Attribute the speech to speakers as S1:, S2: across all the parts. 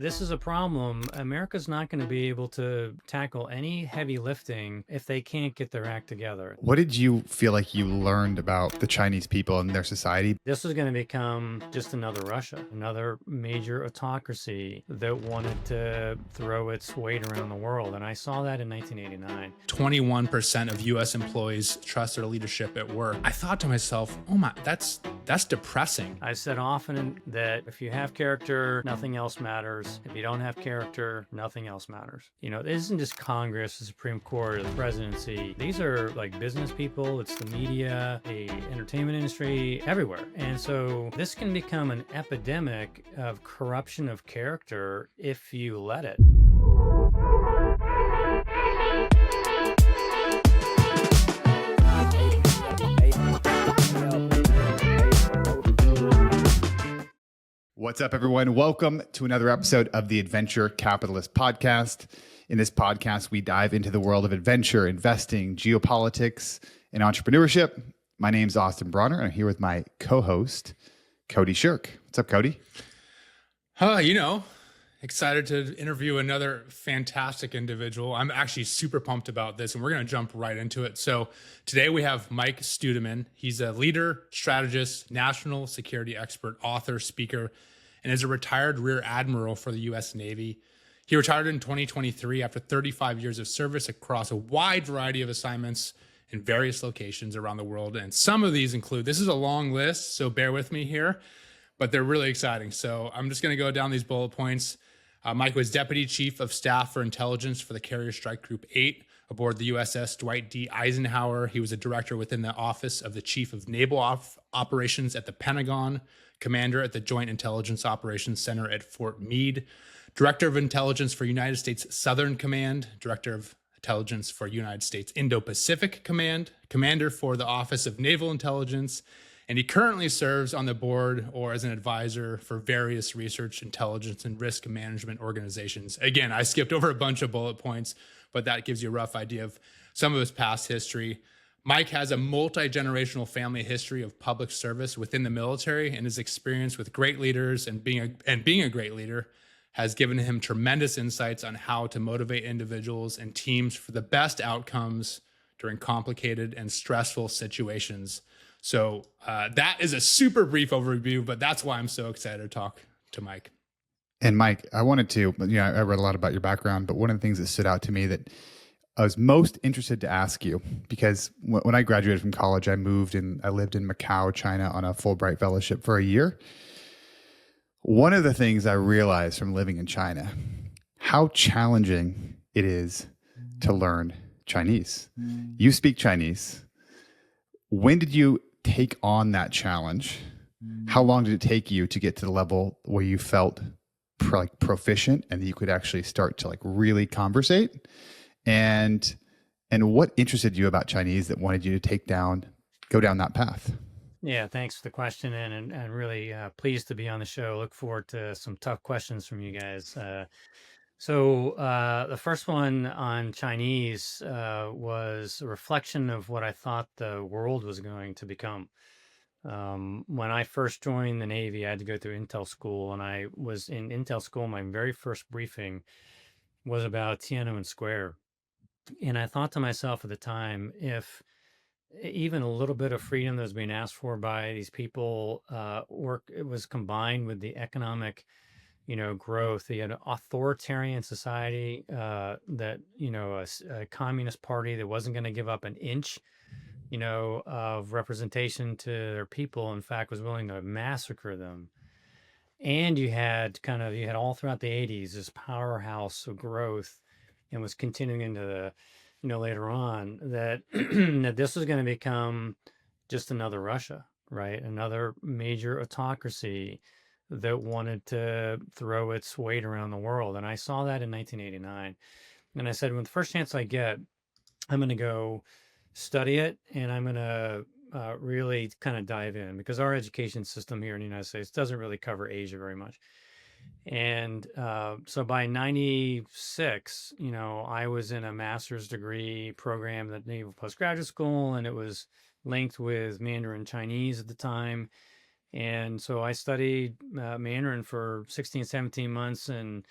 S1: This is a problem. America's not going to be able to tackle any heavy lifting if they can't get their act together.
S2: What did you feel like you learned about the Chinese people and their society?
S1: This is going to become just another Russia, another major autocracy that wanted to throw its weight around the world. And I saw that in 1989.
S3: 21% of US employees trust their leadership at work. I thought to myself, oh my, that's depressing.
S1: I said often that if you have character, nothing else matters. If you don't have character, nothing else matters. You know, it isn't just Congress, the Supreme Court, or the presidency. These are like business people, it's the media, the entertainment industry, everywhere. And so this can become an epidemic of corruption of character if you let it.
S2: What's up, everyone? Welcome to another episode of the Adventure Capitalist Podcast. In this podcast, we dive into the world of adventure, investing, geopolitics, and entrepreneurship. My name's Austin Brawner, and I'm here with my co-host, Cody Shirk. What's up, Cody?
S3: Excited to interview another fantastic individual. I'm actually super pumped about this, and we're going to jump right into it. So today we have Mike Studeman. He's a leader, strategist, national security expert, author, speaker, and is a retired Rear Admiral for the U.S. Navy. He retired in 2023 after 35 years of service across a wide variety of assignments in various locations around the world. And some of these include, this is a long list, so bear with me here, but they're really exciting. So I'm just going to go down these bullet points. Mike was Deputy Chief of Staff for Intelligence for the Carrier Strike Group 8 aboard the USS Dwight D. Eisenhower. He was a director within the Office of the Chief of Naval Operations at the Pentagon, commander at the Joint Intelligence Operations Center at Fort Meade, Director of Intelligence for United States Southern Command, Director of Intelligence for United States Indo-Pacific Command, Commander for the Office of Naval Intelligence, and he currently serves on the board or as an advisor for various research, intelligence, and risk management organizations. Again, I skipped over a bunch of bullet points, but that gives you a rough idea of some of his past history. Mike has a multi-generational family history of public service within the military, and his experience with great leaders and being a great leader has given him tremendous insights on how to motivate individuals and teams for the best outcomes during complicated and stressful situations. So that is a super brief overview, but that's why I'm so excited to talk to Mike.
S2: And Mike, I wanted to, I read a lot about your background, but one of the things that stood out to me that I was most interested to ask you, because when I graduated from college, I lived in Macau, China on a Fulbright fellowship for a year. One of the things I realized from living in China, how challenging it is to learn Chinese. You speak Chinese. When did you take on that challenge? How long did it take you to get to the level where you felt proficient and that you could actually start to really conversate? And what interested you about Chinese that wanted you to go down that path?
S1: Yeah, thanks for the question, and really pleased to be on the show. Look forward to some tough questions from you guys. So the first one on Chinese was a reflection of what I thought the world was going to become. When I first joined the Navy, I had to go through Intel school, and I was in Intel school. My very first briefing was about Tiananmen Square. And I thought to myself at the time, if even a little bit of freedom that was being asked for by these people it was combined with the economic growth. You had an authoritarian society that, a communist party that wasn't going to give up an inch, of representation to their people. In fact, was willing to massacre them. And you had all throughout the 80s, this powerhouse of growth, and was continuing into the, later on that, that this was going to become just another Russia, right? Another major autocracy that wanted to throw its weight around the world. And I saw that in 1989. And I said, when the first chance I get, I'm going to go study it, and I'm going to really kind of dive in, because our education system here in the United States doesn't really cover Asia very much. And so by 96, I was in a master's degree program at Naval Postgraduate School, and it was linked with Mandarin Chinese at the time. And so I studied Mandarin for 16, 17 months, and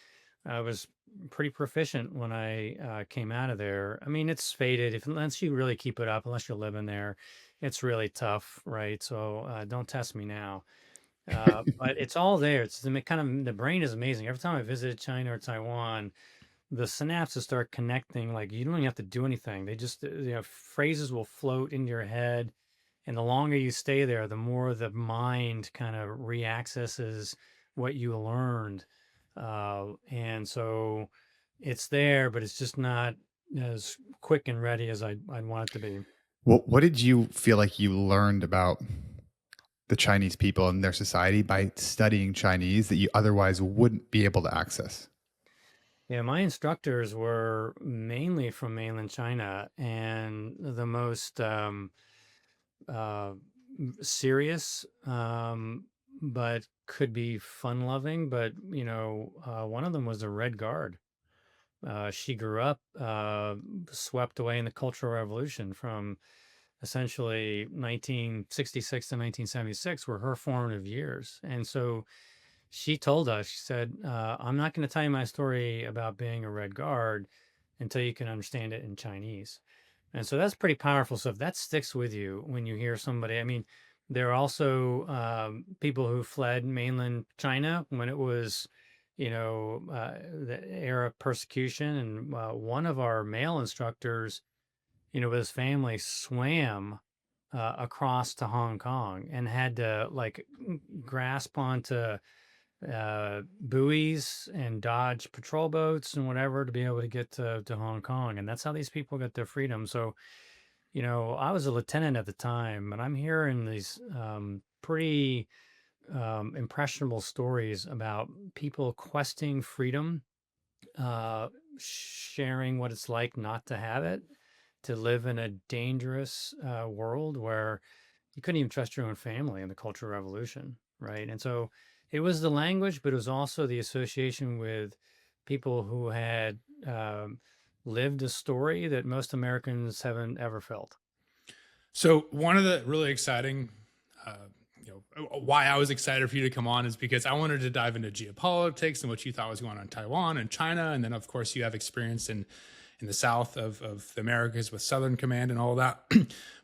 S1: I was pretty proficient when I came out of there. I mean, it's faded if unless you really keep it up, unless you're living there, it's really tough, right? So don't test me now. But it's all there. It's kind of the brain is amazing. Every time I visited China or Taiwan, the synapses start connecting. Like you don't even have to do anything. They just phrases will float into your head, and the longer you stay there, the more the mind kind of reaccesses what you learned. And so it's there, but it's just not as quick and ready as I'd want it to be.
S2: What did you feel like you learned about the Chinese people and their society by studying Chinese that you otherwise wouldn't be able to access?
S1: Yeah, my instructors were mainly from mainland China, and the most uh, serious, but could be fun loving. But one of them was a Red Guard. She grew up swept away in the Cultural Revolution from essentially 1966 to 1976 were her formative years. And so she told us, she said, I'm not going to tell you my story about being a Red Guard until you can understand it in Chinese. And so that's pretty powerful stuff. That sticks with you when you hear somebody. I mean, there are also people who fled mainland China when it was, the era of persecution. And one of our male instructors, with his family, swam across to Hong Kong and had to like grasp onto buoys and dodge patrol boats and whatever to be able to get to Hong Kong. And that's how these people got their freedom. So, I was a lieutenant at the time, and I'm hearing these pretty impressionable stories about people questing freedom, sharing what it's like not to have it, to live in a dangerous world where you couldn't even trust your own family in the Cultural Revolution, right? And so it was the language, but it was also the association with people who had lived a story that most Americans haven't ever felt.
S3: So one of the really exciting, uh, why I was excited for you to come on is because I wanted to dive into geopolitics and what you thought was going on in Taiwan and China, and then of course you have experience in the south of the Americas with Southern Command and all that.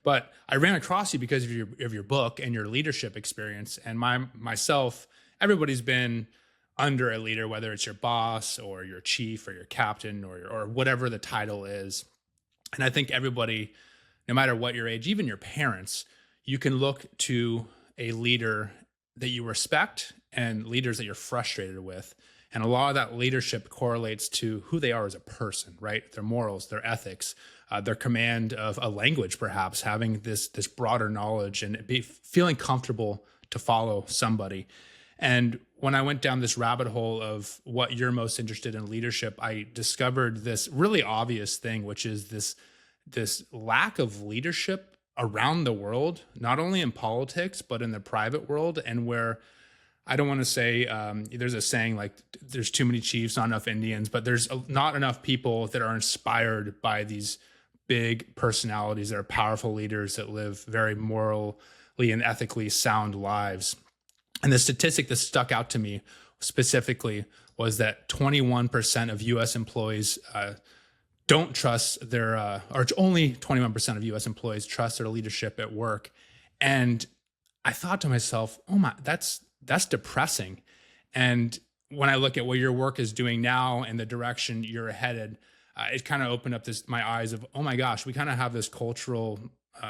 S3: But I ran across you because of your book and your leadership experience, and myself, everybody's been under a leader, whether it's your boss or your chief or your captain or whatever the title is. And I think everybody, no matter what your age, even your parents, you can look to a leader that you respect and leaders that you're frustrated with. And a lot of that leadership correlates to who they are as a person, right? Their morals, their ethics, their command of a language, perhaps having this broader knowledge and feeling comfortable to follow somebody. And when I went down this rabbit hole of what you're most interested in leadership, I discovered this really obvious thing, which is this lack of leadership around the world, not only in politics, but in the private world. And where I don't want to say there's a saying like there's too many chiefs, not enough Indians, but there's not enough people that are inspired by these big personalities that are powerful leaders that live very morally and ethically sound lives. And the statistic that stuck out to me specifically was that 21% of US employees don't trust their, or only 21% of US employees trust their leadership at work. And I thought to myself, oh my, that's depressing. And when I look at what your work is doing now and the direction you're headed, it kind of opened up my eyes of, oh my gosh, we kind of have this cultural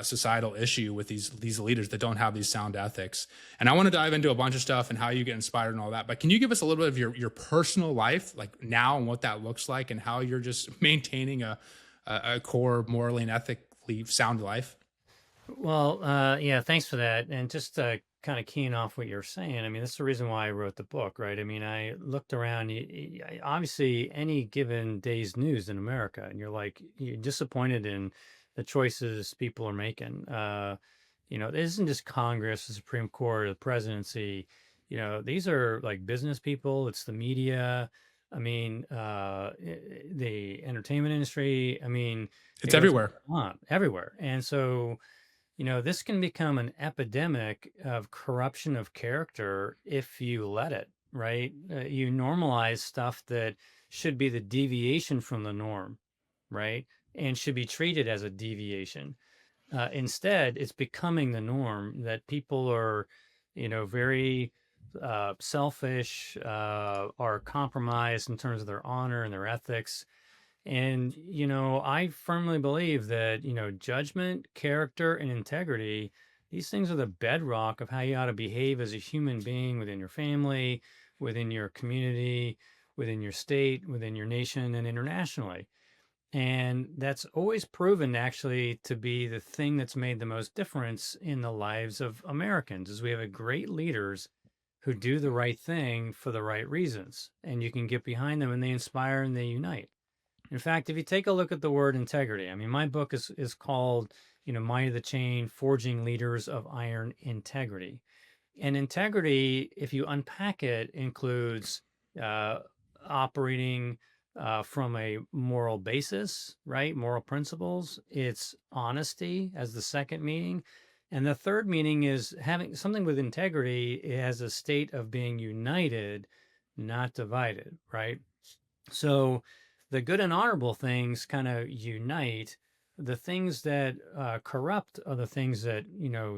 S3: societal issue with these leaders that don't have these sound ethics. And I want to dive into a bunch of stuff and how you get inspired and all that. But can you give us a little bit of your personal life, like now, and what that looks like, and how you're just maintaining a core morally and ethically sound life?
S1: Well, yeah, thanks for that. And just kind of keying off what you're saying, I mean, that's the reason why I wrote the book, right? I mean, I looked around, obviously, any given day's news in America, and you're disappointed in the choices people are making. It isn't just Congress, the Supreme Court, the presidency. These are like business people, it's the media. I mean, the entertainment industry. I mean,
S3: It's
S1: it goes
S3: everywhere.
S1: on everywhere. And so, this can become an epidemic of corruption of character if you let it, right? You normalize stuff that should be the deviation from the norm, right? And should be treated as a deviation. Instead, it's becoming the norm that people are, very selfish, are compromised in terms of their honor and their ethics. And, I firmly believe that, judgment, character, and integrity, these things are the bedrock of how you ought to behave as a human being within your family, within your community, within your state, within your nation, and internationally. And that's always proven actually to be the thing that's made the most difference in the lives of Americans is we have a great leaders who do the right thing for the right reasons. And you can get behind them and they inspire and they unite. In fact, if you take a look at the word integrity, I mean, my book is called, Might of the Chain, Forging Leaders of Iron Integrity. And integrity, if you unpack it, includes uh, operating from a moral basis, right? Moral principles. It's honesty as the second meaning. And the third meaning is having something with integrity. It has a state of being united, not divided, right? So the good and honorable things kind of unite. The things that corrupt are the things that,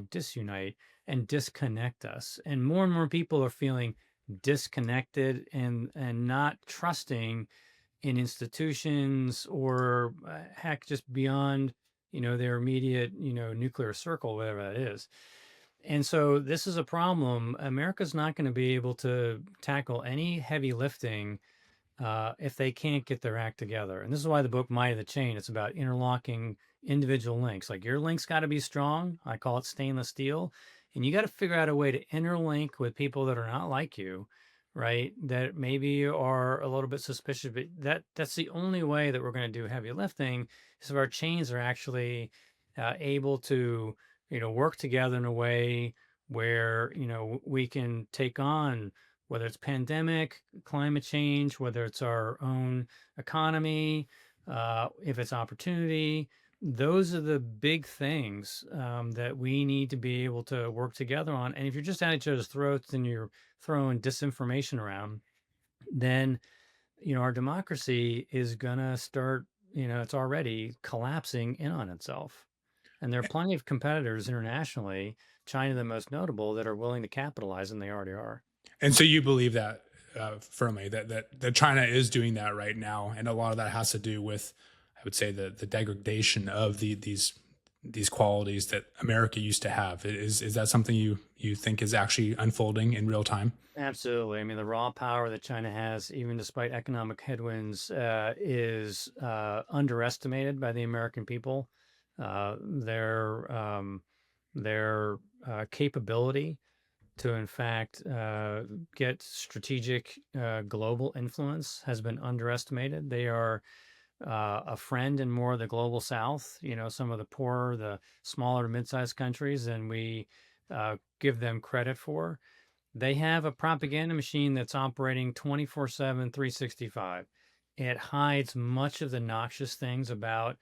S1: disunite and disconnect us. And more people are feeling disconnected and not trusting in institutions or heck, just beyond, their immediate, nuclear circle, whatever that is. And so this is a problem. America's not going to be able to tackle any heavy lifting if they can't get their act together. And this is why the book Might of the Chain, it's about interlocking individual links. Like your link's got to be strong. I call it stainless steel. And you got to figure out a way to interlink with people that are not like you, right? That maybe are a little bit suspicious, but that's the only way that we're going to do heavy lifting is if our chains are actually able to, work together in a way where, we can take on whether it's pandemic, climate change, whether it's our own economy, if it's opportunity. Those are the big things that we need to be able to work together on. And if you're just at each other's throats and you're throwing disinformation around, then, our democracy is going to start, it's already collapsing in on itself. And there are plenty of competitors internationally, China the most notable, that are willing to capitalize, and they already are.
S3: And so you believe that firmly that China is doing that right now, and a lot of that has to do with, I would say, the degradation of these qualities that America used to have. Is that something you think is actually unfolding in real time?
S1: Absolutely. I mean, the raw power that China has, even despite economic headwinds, is underestimated by the American people. Their capability to, in fact, get strategic global influence has been underestimated. They are a friend in more of the global south, some of the poorer, the smaller, mid-sized countries, than we give them credit for. They have a propaganda machine that's operating 24/7, 365. It hides much of the noxious things about,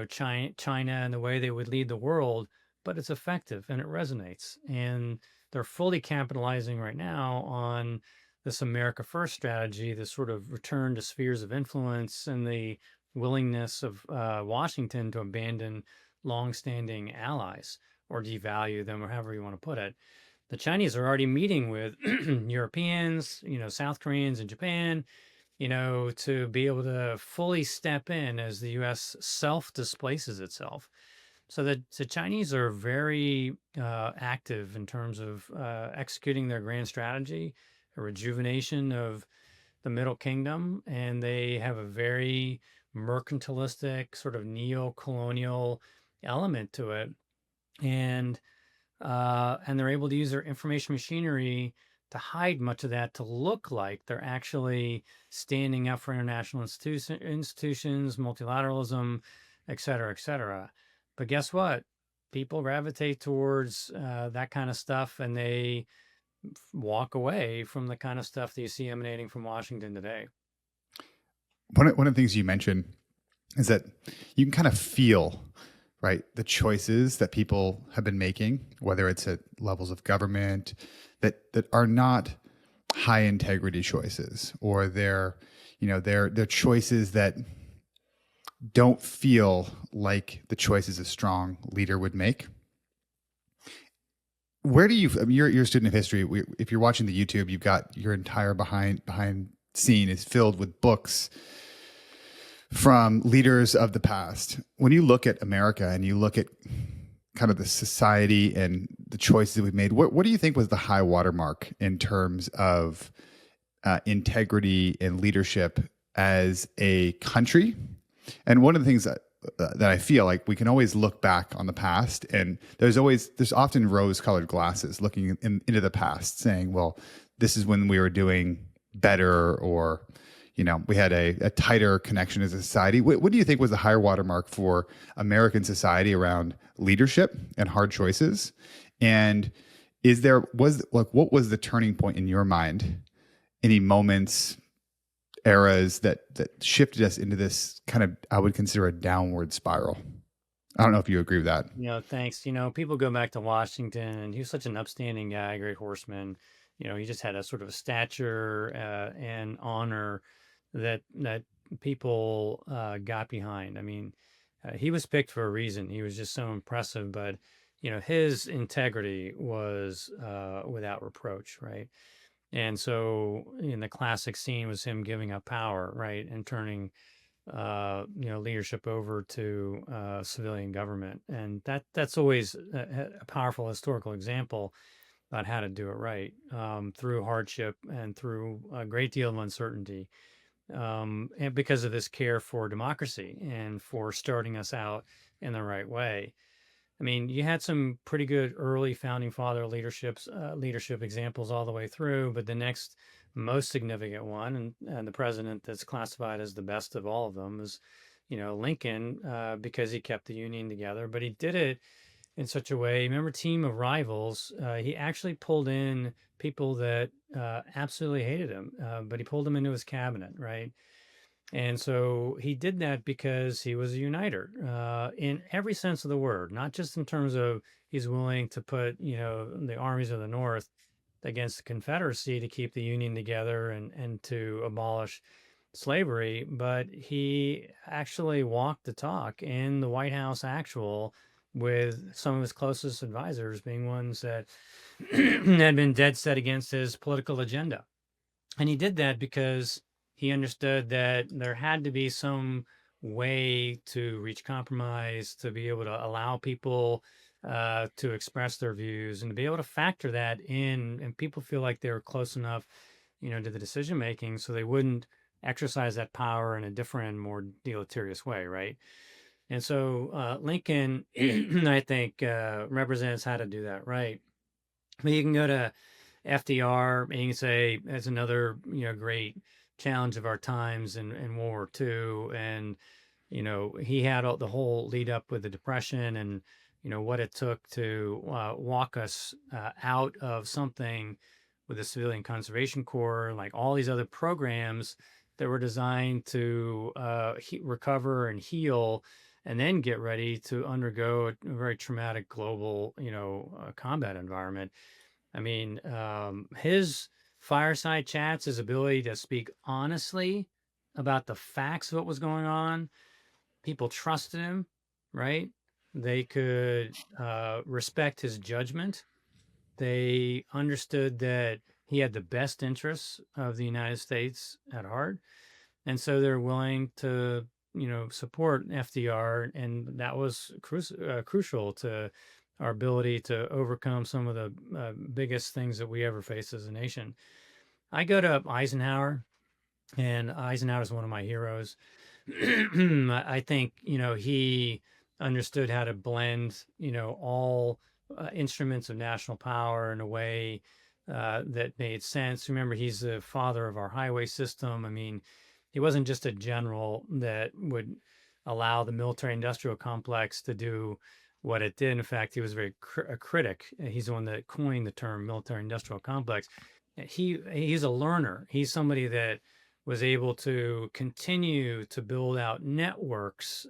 S1: China and the way they would lead the world, but it's effective and it resonates. And they're fully capitalizing right now on this America First strategy, this sort of return to spheres of influence and the willingness of Washington to abandon longstanding allies or devalue them or however you want to put it. The Chinese are already meeting with Europeans, South Koreans and Japan, to be able to fully step in as the U.S. self-displaces itself. So the Chinese are very active in terms of executing their grand strategy, a rejuvenation of the Middle Kingdom, and they have a very mercantilistic sort of neo-colonial element to it, and they're able to use their information machinery to hide much of that to look like they're actually standing up for international institutions, multilateralism, et cetera, et cetera. But guess what? People gravitate towards that kind of stuff, and they walk away from the kind of stuff that you see emanating from Washington today.
S2: One of the things you mentioned is that you can kind of feel right? The choices that people have been making, whether it's at levels of government that are not high integrity choices, or they're choices that don't feel like the choices a strong leader would make. Where do you? I mean, you're a student of history. If you're watching the YouTube, you've got your entire behind scene is filled with books from leaders of the past. When you look at America and you look at kind of the society and the choices that we've made, what do you think was the high watermark in terms of integrity and leadership as a country? And one of the things that I feel like we can always look back on the past, and there's often rose-colored glasses looking into the past, saying, "Well, this is when we were doing better," or we had a tighter connection as a society. What do you think was the higher watermark for American society around leadership and hard choices? And what was the turning point in your mind? Any moments, eras that shifted us into this kind of, I would consider, a downward spiral? I don't know if you agree with that.
S1: Thanks. People go back to Washington, and he was such an upstanding guy, great horseman. He just had a sort of a stature and honor that people got behind. I mean, he was picked for a reason. He was just so impressive, but his integrity was without reproach, right? And so, in the classic scene was him giving up power, right, and turning leadership over to civilian government, and that's always a powerful historical example about how to do it right, through hardship and through a great deal of uncertainty, and because of this care for democracy and for starting us out in the right way. I mean, you had some pretty good early founding father leadership examples all the way through, but the next most significant one, and the president that's classified as the best of all of them, is, Lincoln, because he kept the Union together. But he did it in such a way. Remember, Team of Rivals? He actually pulled in people that absolutely hated him, but he pulled them into his cabinet, right? And so he did that because he was a uniter in every sense of the word, not just in terms of he's willing to put, the armies of the North against the Confederacy to keep the Union together and to abolish slavery, but he actually walked the talk in the White House actual, with some of his closest advisors being ones that had been dead set against his political agenda. And he did that because he understood that there had to be some way to reach compromise, to be able to allow people to express their views, and to be able to factor that in, and people feel like they were close enough, to the decision making, so they wouldn't exercise that power in a different, more deleterious way, right? And so Lincoln, I think, represents how to do that right. But you can go to FDR, and you can say that's another, great challenge of our times in World War II. And, he had the whole lead up with the Depression, and, what it took to walk us out of something with the Civilian Conservation Corps, like all these other programs that were designed to recover and heal, and then get ready to undergo a very traumatic global, combat environment. I mean, his fireside chats, his ability to speak honestly about the facts of what was going on, people trusted him, right? They could respect his judgment. They understood that he had the best interests of the United States at heart. And so they're willing to, support FDR. And that was crucial to our ability to overcome some of the biggest things that we ever faced as a nation. I go to Eisenhower, and Eisenhower is one of my heroes. I think, he understood how to blend, all instruments of national power in a way that made sense. Remember, he's the father of our highway system. I mean, he wasn't just a general that would allow the military industrial complex to do what it did. In fact, he was a critic. He's the one that coined the term military industrial complex. He's a learner. He's somebody that was able to continue to build out networks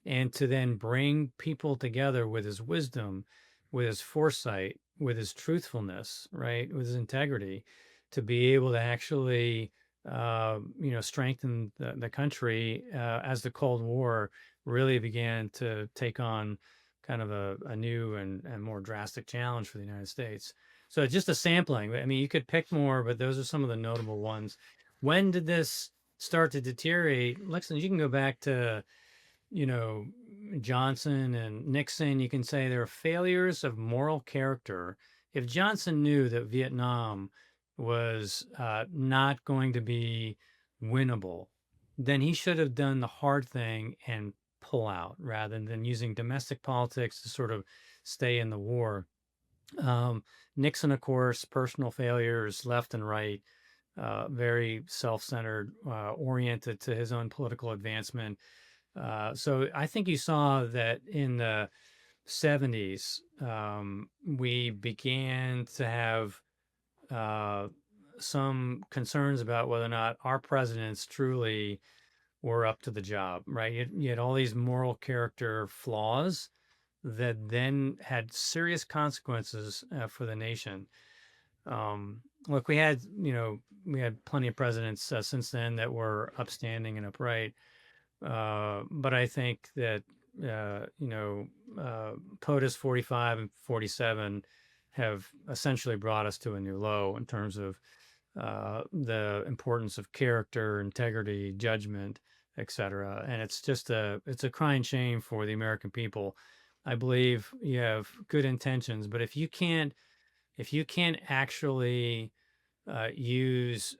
S1: and to then bring people together with his wisdom, with his foresight, with his truthfulness, right, with his integrity, to be able to actually, strengthen the country as the Cold War really began to take on kind of a new and more drastic challenge for the United States. So just a sampling. I mean, you could pick more, but those are some of the notable ones. When did this start to deteriorate? Lexington, you can go back to, you know, Johnson and Nixon. You can say there are failures of moral character. If Johnson knew that Vietnam was not going to be winnable, then he should have done the hard thing and pull out rather than using domestic politics to sort of stay in the war. Nixon, of course, personal failures left and right, very self-centered, oriented to his own political advancement. So I think you saw that in the 70s, we began to have some concerns about whether or not our presidents truly were up to the job, right? You had all these moral character flaws that then had serious consequences for the nation. Look, we had plenty of presidents since then that were upstanding and upright. But I think that, POTUS 45 and 47 have essentially brought us to a new low in terms of the importance of character, integrity, judgment, etc. And it's just it's a crying shame for the American people. I believe you have good intentions, but if you can't actually use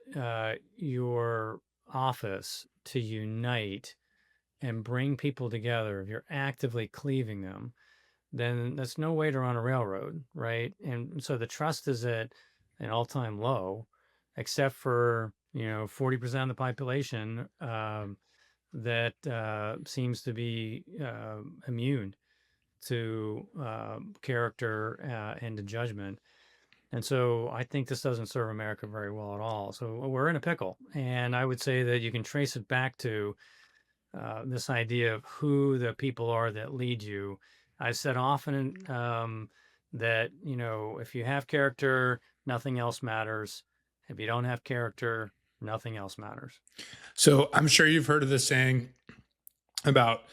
S1: your office to unite and bring people together, if you're actively cleaving them, then that's no way to run a railroad, right? And so the trust is at an all-time low, except for 40% of the population that seems to be immune to character and to judgment. And so I think this doesn't serve America very well at all. So we're in a pickle, and I would say that you can trace it back to this idea of who the people are that lead you. I've said often that, if you have character, nothing else matters. If you don't have character, nothing else matters.
S3: So I'm sure you've heard of this saying about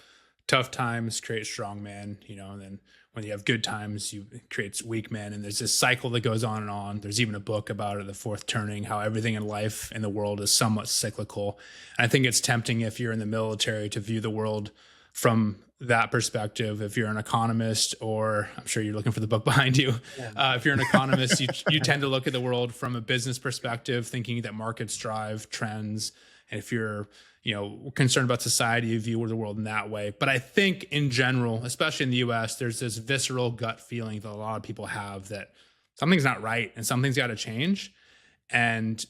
S3: tough times create strong men, and then when you have good times, it creates weak men. And there's this cycle that goes on and on. There's even a book about it, The Fourth Turning, how everything in life in the world is somewhat cyclical. And I think it's tempting if you're in the military to view the world from that perspective. If you're an economist, or I'm sure you're looking for the book behind you. If you're an economist, you tend to look at the world from a business perspective, thinking that markets drive trends. And if you're concerned about society, you view the world in that way. But I think in general, especially in the US, there's this visceral gut feeling that a lot of people have that something's not right and something's got to change. And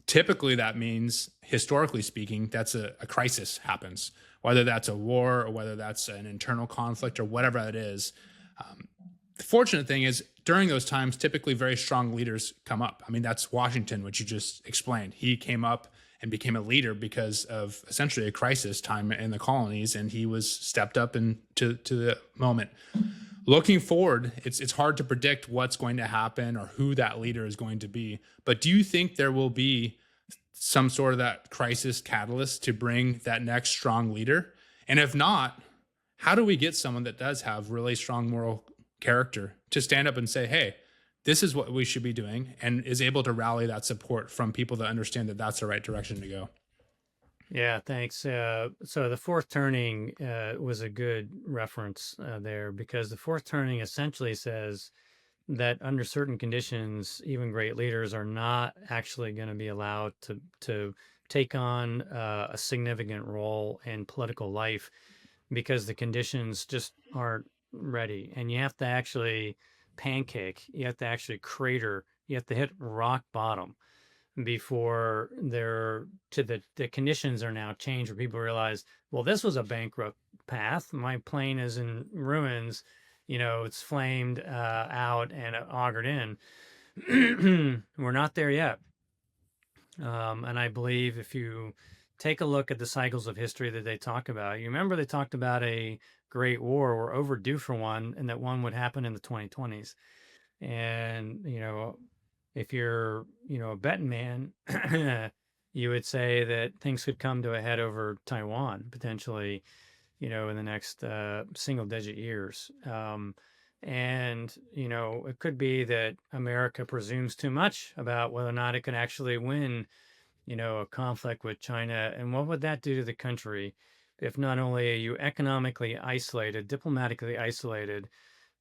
S3: typically that means, historically speaking, that's a crisis happens, whether that's a war or whether that's an internal conflict or whatever it is. The fortunate thing is during those times, typically very strong leaders come up. I mean, that's Washington, which you just explained. He came up and became a leader because of essentially a crisis time in the colonies, and he was stepped up into the moment. Looking forward, it's hard to predict what's going to happen or who that leader is going to be. But do you think there will be some sort of that crisis catalyst to bring that next strong leader? And if not, how do we get someone that does have really strong moral character to stand up and say, hey, this is what we should be doing, and is able to rally that support from people that understand that that's the right direction to go?
S1: Yeah, thanks. So the fourth turning was a good reference there, because the fourth turning essentially says that under certain conditions, even great leaders are not actually going to be allowed to take on a significant role in political life because the conditions just aren't ready. And you have to actually pancake, you have to actually crater, you have to hit rock bottom before the conditions are now changed, where people realize, well, this was a bankrupt path. My plane is in ruins, it's flamed out and augured in. We're not there yet. And I believe if you take a look at the cycles of history that they talk about. You remember they talked about a great war. We're overdue for one, and that one would happen in the 2020s. And, if you're, a betting man, you would say that things could come to a head over Taiwan potentially, in the next single digit years. And, it could be that America presumes too much about whether or not it can actually win, a conflict with China. And what would that do to the country if not only are you economically isolated, diplomatically isolated,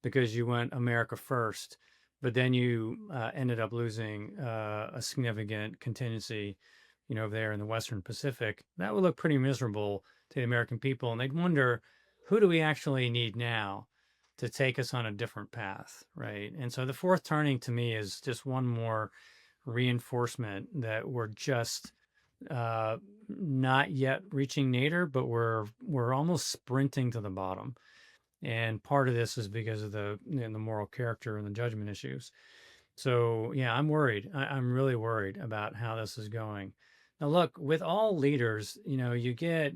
S1: because you went America first, but then you ended up losing a significant contingency, there in the Western Pacific? That would look pretty miserable to the American people. And they'd wonder, who do we actually need now to take us on a different path, right? And so the fourth turning to me is just one more reinforcement that we're just not yet reaching nadir, but we're almost sprinting to the bottom. And part of this is because of the moral character and the judgment issues. So yeah, I'm worried. I'm really worried about how this is going. Now, look, with all leaders, you get.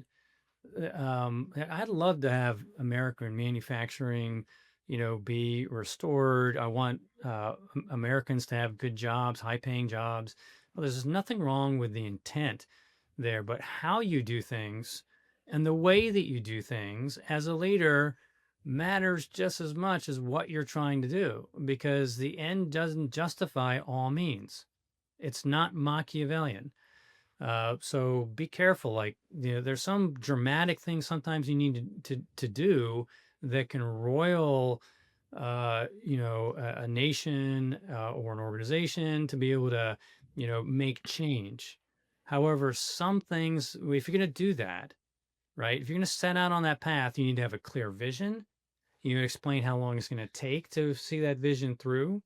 S1: I'd love to have American manufacturing, be restored. I want Americans to have good jobs, high-paying jobs. Well, there's nothing wrong with the intent there, but how you do things and the way that you do things as a leader matters just as much as what you're trying to do, because the end doesn't justify all means. It's not Machiavellian. So be careful. Like, there's some dramatic things sometimes you need to do that can roil, a nation or an organization to be able to, make change. However, some things, if you're going to do that, right, if you're going to set out on that path, you need to have a clear vision. You explain how long it's going to take to see that vision through.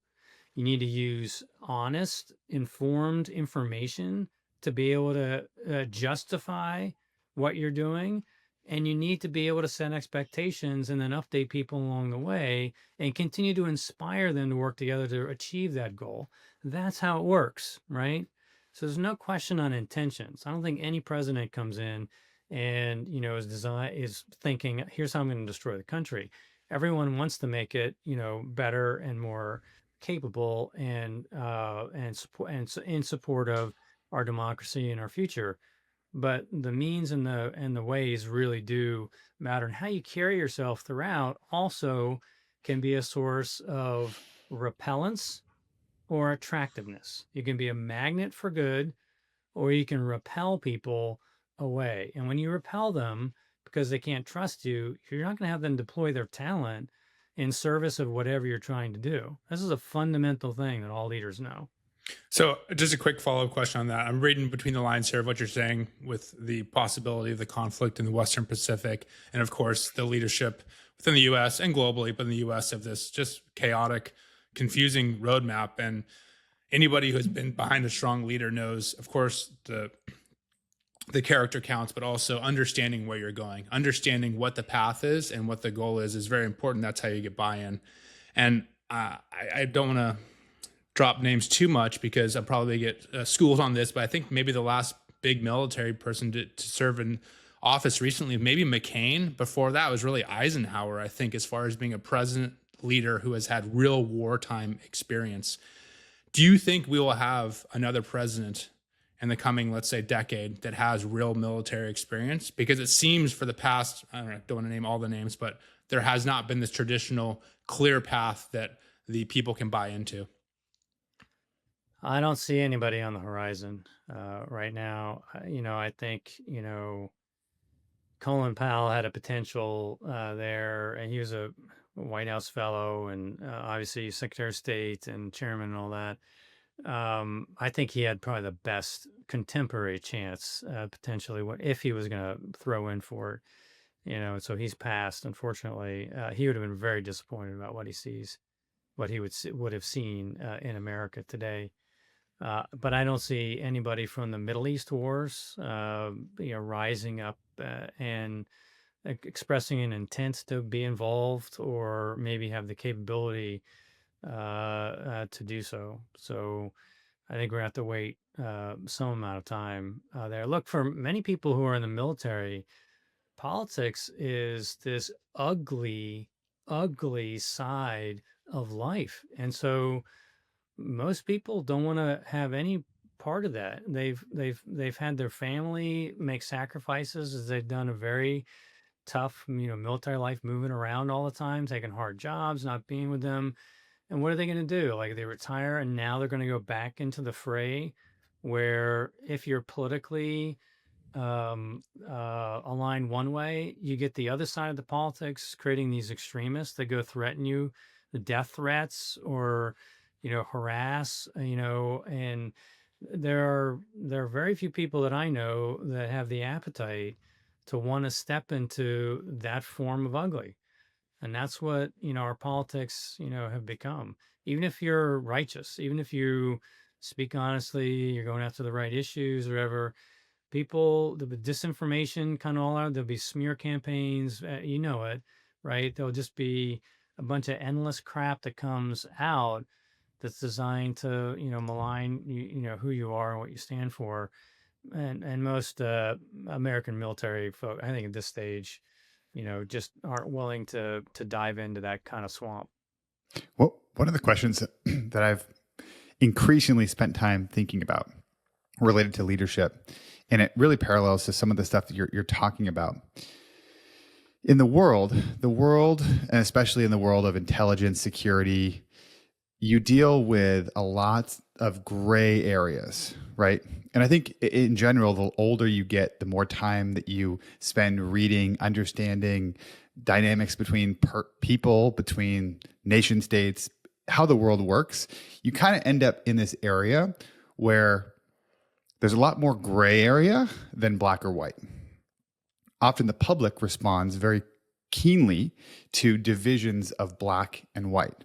S1: You need to use honest, informed information to be able to justify what you're doing. And you need to be able to set expectations and then update people along the way and continue to inspire them to work together to achieve that goal. That's how it works, right? So there's no question on intentions. I don't think any president comes in and, is thinking, here's how I'm going to destroy the country. Everyone wants to make it, better and more capable and support and in support of our democracy and our future. But the means and the ways really do matter, and how you carry yourself throughout also can be a source of repellence or attractiveness. You can be a magnet for good, or you can repel people away. And when you repel them because they can't trust you, you're not going to have them deploy their talent in service of whatever you're trying to do. This is a fundamental thing that all leaders know.
S3: So just a quick follow-up question on that. I'm reading between the lines here of what you're saying with the possibility of the conflict in the Western Pacific, and of course the leadership within the US and globally, but in the US, of this just chaotic, confusing roadmap. And anybody who has been behind a strong leader knows, of course, the character counts, but also understanding where you're going, understanding what the path is and what the goal is very important. That's how you get buy-in. And I don't want to drop names too much because I'll probably get schooled on this, but I think maybe the last big military person to serve in office recently, maybe McCain. Before that was really Eisenhower, I think, as far as being a president leader who has had real wartime experience. Do you think we will have another president in the coming, let's say, decade that has real military experience? Because it seems for the past, I don't want to name all the names, but there has not been this traditional clear path that the people can buy into.
S1: I don't see anybody on the horizon right now. I think, Colin Powell had a potential there, and he was a White House fellow and obviously Secretary of State and chairman and all that. I think he had probably the best contemporary chance potentially if he was going to throw in for it. So he's passed, unfortunately. He would have been very disappointed about what he sees, what he would have seen in America today. But I don't see anybody from the Middle East wars, rising up and expressing an intent to be involved or maybe have the capability to do so. So I think we're gonna have to wait some amount of time there. Look, for many people who are in the military, politics is this ugly, ugly side of life, and so most people don't want to have any part of that. They've had their family make sacrifices as they've done a very tough, military life, moving around all the time, taking hard jobs, not being with them. And what are they going to do? Like, they retire and now they're going to go back into the fray, where if you're politically aligned one way, you get the other side of the politics creating these extremists that go threaten you, the death threats, or harass, and there are very few people that I know that have the appetite to want to step into that form of ugly. And that's what, our politics, have become. Even if you're righteous, even if you speak honestly, you're going after the right issues or whatever, people, the disinformation kind of all out, there'll be smear campaigns, it, right? There'll just be a bunch of endless crap that comes out that's designed to, malign who you are and what you stand for. And most American military folk, I think at this stage, just aren't willing to dive into that kind of swamp.
S2: Well, one of the questions that I've increasingly spent time thinking about related to leadership, and it really parallels to some of the stuff that you're talking about. In the world, and especially in the world of intelligence, security, you deal with a lot of gray areas, right? And I think in general, the older you get, the more time that you spend reading, understanding dynamics between people, between nation states, how the world works, you kind of end up in this area where there's a lot more gray area than black or white. Often the public responds very keenly to divisions of black and white.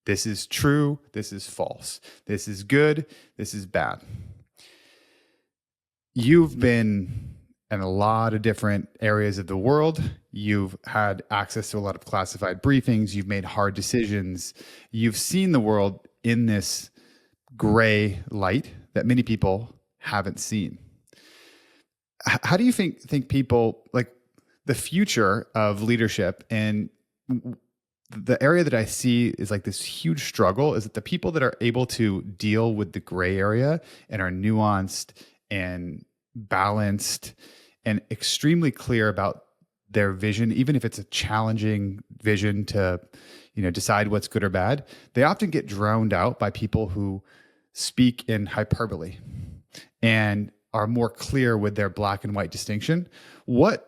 S2: This is true. This is false. This is good. This is bad. You've been in a lot of different areas of the world. You've had access to a lot of classified briefings. You've made hard decisions. You've seen the world in this gray light that many people haven't seen. How do you think people, like, the future of leadership, and the area that I see is like this huge struggle, is that the people that are able to deal with the gray area and are nuanced and balanced and extremely clear about their vision, even if it's a challenging vision to, decide what's good or bad, they often get drowned out by people who speak in hyperbole and are more clear with their black and white distinction. What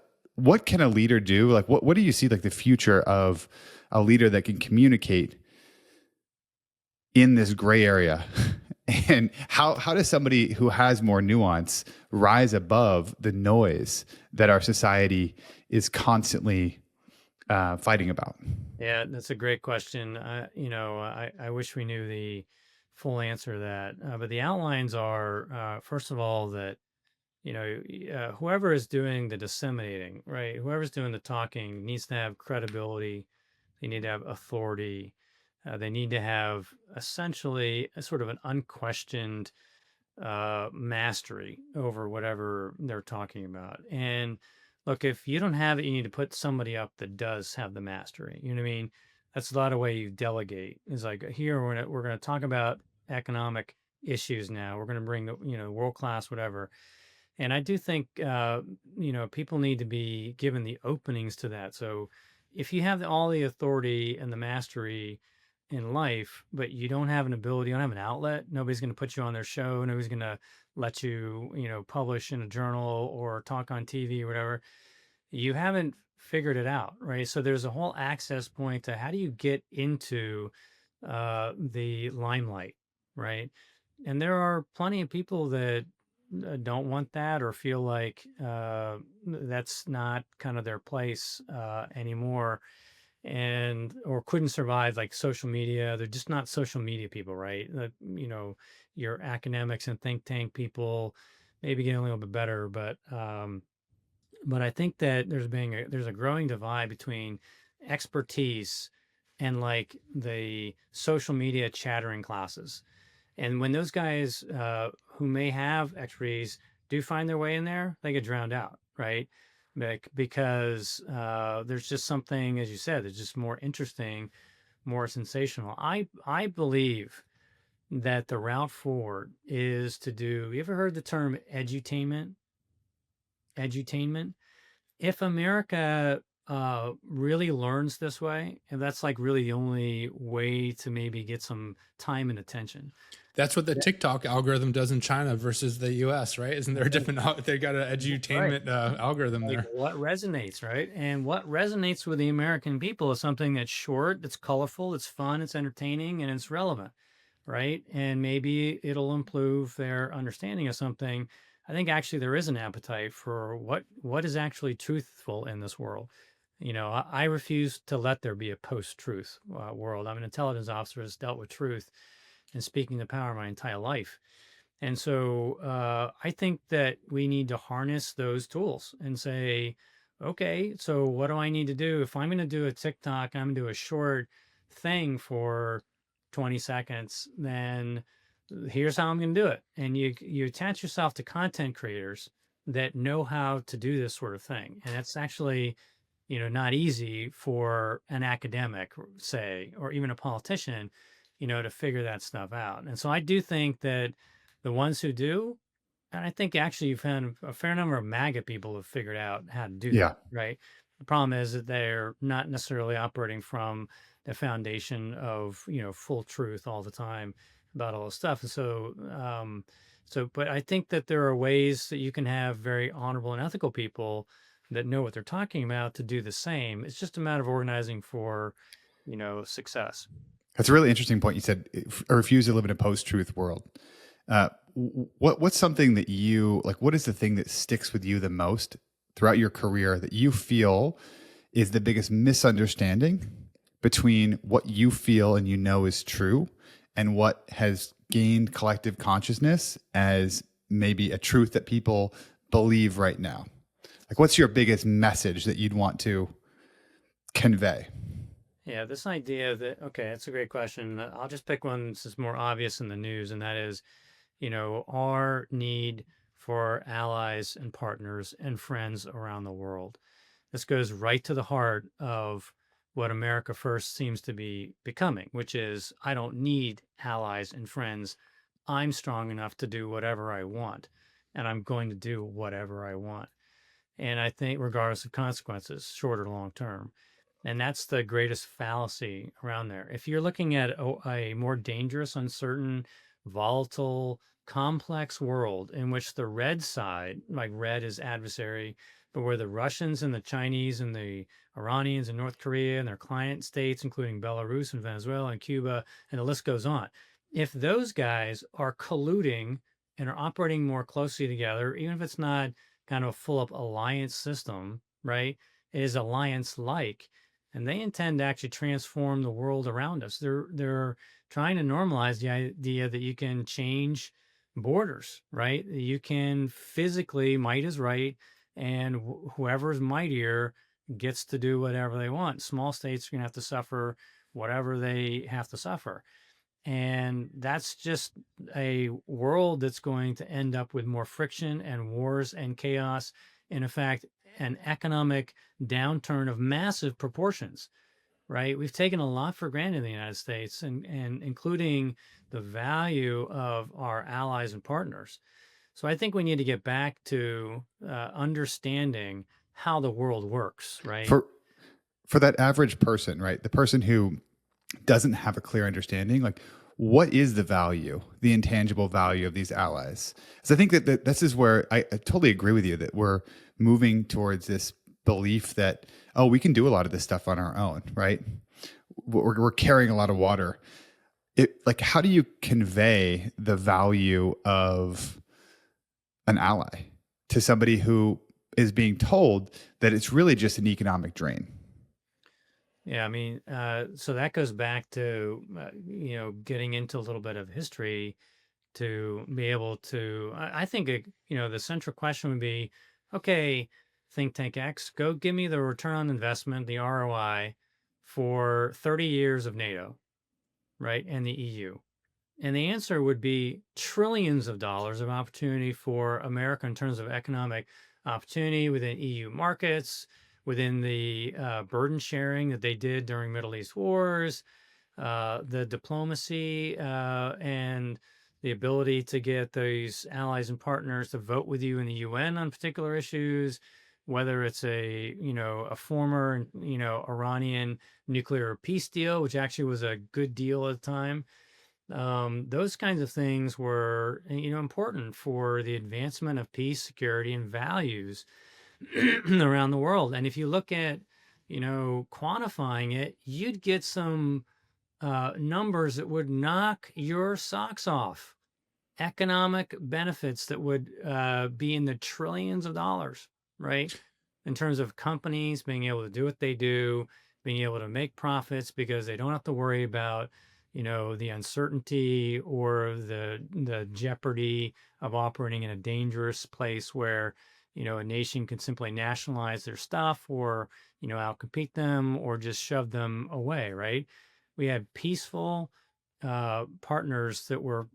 S2: can a leader do? Like, what do you see like the future of a leader that can communicate in this gray area? And how does somebody who has more nuance rise above the noise that our society is constantly fighting about?
S1: Yeah, that's a great question. I wish we knew the full answer to that. But the outlines are, first of all, that, whoever is doing the disseminating, right? Whoever's doing the talking needs to have credibility. They need to have authority. They need to have essentially a sort of an unquestioned mastery over whatever they're talking about. And look, if you don't have it, you need to put somebody up that does have the mastery. You know what I mean? That's a lot of way you delegate. It's like, here we're gonna talk about economic issues now. We're gonna bring the world class whatever. And I do think people need to be given the openings to that. So if you have all the authority and the mastery in life, but you don't have an ability, you don't have an outlet, nobody's going to put you on their show, nobody's going to let you, publish in a journal or talk on TV or whatever. You haven't figured it out, right? So there's a whole access point to how do you get into the limelight, right? And there are plenty of people that don't want that or feel like that's not kind of their place anymore, and or couldn't survive like social media. They're just not social media people, right? Your academics and think tank people maybe getting a little bit better, but I think that there's a growing divide between expertise and like the social media chattering classes. And when those guys who may have expertise do find their way in there, they get drowned out, right? Because there's just something, as you said, it's just more interesting, more sensational. I believe that the route forward is to do. You ever heard the term edutainment? Edutainment. If America really learns this way, and that's like really the only way to maybe get some time and attention.
S3: That's what the TikTok algorithm does in China versus the US, right? Isn't there a different, they got an
S1: Right.
S3: edutainment algorithm
S1: Like
S3: there?
S1: what resonates, right? And what resonates with the American people is something that's short, it's colorful, it's fun, it's entertaining, and it's relevant, right? And maybe it'll improve their understanding of something. I think actually there is an appetite for what is actually truthful in this world. I refuse to let there be a post-truth world. I'm an intelligence officer that's dealt with truth and speaking the power my entire life. And so I think that we need to harness those tools and say, okay, so what do I need to do? If I'm going to do a TikTok, I'm going to do a short thing for 20 seconds, then here's how I'm going to do it. And you attach yourself to content creators that know how to do this sort of thing. And it's actually, not easy for an academic, say, or even a politician, to figure that stuff out. And so I do think that the ones who do, and I think actually you've found a fair number of MAGA people have figured out how to do
S2: Yeah.
S1: that, right? The problem is that they're not necessarily operating from the foundation of, full truth all the time about all this stuff. And but I think that there are ways that you can have very honorable and ethical people that know what they're talking about to do the same. It's just a matter of organizing for, success.
S2: That's a really interesting point. You said I refuse to live in a post-truth world. What's something that you like? What is the thing that sticks with you the most throughout your career that you feel is the biggest misunderstanding between what you feel and is true and what has gained collective consciousness as maybe a truth that people believe right now? Like, what's your biggest message that you'd want to convey?
S1: Yeah, this idea that, okay, that's a great question. I'll just pick one that's more obvious in the news, and that is, our need for allies and partners and friends around the world. This goes right to the heart of what America First seems to be becoming, which is I don't need allies and friends. I'm strong enough to do whatever I want, and I'm going to do whatever I want. And I think, regardless of consequences, short or long term. And that's the greatest fallacy around there. If you're looking at a more dangerous, uncertain, volatile, complex world in which the red side, like red is adversary, but where the Russians and the Chinese and the Iranians and North Korea and their client states, including Belarus and Venezuela and Cuba, and the list goes on. If those guys are colluding and are operating more closely together, even if it's not kind of a full up alliance system, right? It is alliance like, and they intend to actually transform the world around us. They're trying to normalize the idea that you can change borders, right? You can physically, might is right, and whoever's mightier gets to do whatever they want. Small states are going to have to suffer whatever they have to suffer. And that's just a world that's going to end up with more friction and wars and chaos. And in fact, an economic downturn of massive proportions, right? We've taken a lot for granted in the United States, and including the value of our allies and partners. So I think we need to get back to understanding how the world works, right?
S2: For that average person, right? The person who doesn't have a clear understanding, like what is the value, the intangible value of these allies? So I think that this is where I totally agree with you that we're moving towards this belief that, oh, we can do a lot of this stuff on our own, right? We're carrying a lot of water. Like, how do you convey the value of an ally to somebody who is being told that it's really just an economic drain?
S1: Yeah, I mean, so that goes back to, getting into a little bit of history to be able to, I think, the central question would be, okay, think tank X, go give me the return on investment, the ROI for 30 years of NATO, right? And the EU. And the answer would be trillions of dollars of opportunity for America in terms of economic opportunity within EU markets, within the burden sharing that they did during Middle East wars, the diplomacy and the ability to get those allies and partners to vote with you in the UN on particular issues, whether it's a former Iranian nuclear peace deal, which actually was a good deal at the time. Those kinds of things were important for the advancement of peace, security, and values around the world. And if you look at quantifying it, you'd get some numbers that would knock your socks off. Economic benefits that would be in the trillions of dollars, right? In terms of companies being able to do what they do, being able to make profits because they don't have to worry about, the uncertainty or the jeopardy of operating in a dangerous place where, a nation can simply nationalize their stuff or, outcompete them or just shove them away, right? We had peaceful partners that were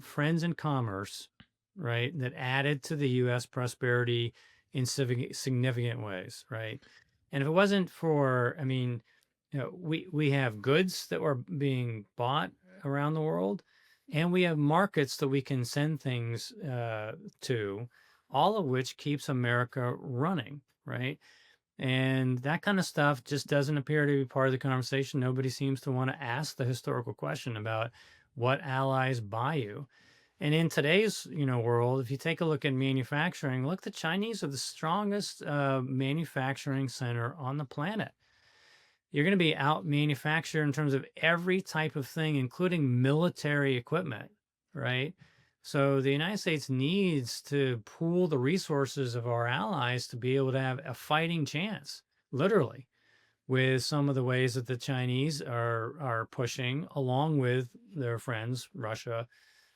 S1: friends in commerce, right? That added to the U.S. prosperity in significant ways, right? And if it wasn't for, we have goods that were being bought around the world, and we have markets that we can send things to, all of which keeps America running, right? And that kind of stuff just doesn't appear to be part of the conversation. Nobody seems to want to ask the historical question about what allies buy you. And in today's, world, if you take a look at manufacturing, look, the Chinese are the strongest manufacturing center on the planet. You're going to be out manufactured in terms of every type of thing, including military equipment, right? So the United States needs to pool the resources of our allies to be able to have a fighting chance, literally, with some of the ways that the Chinese are pushing, along with their friends, Russia,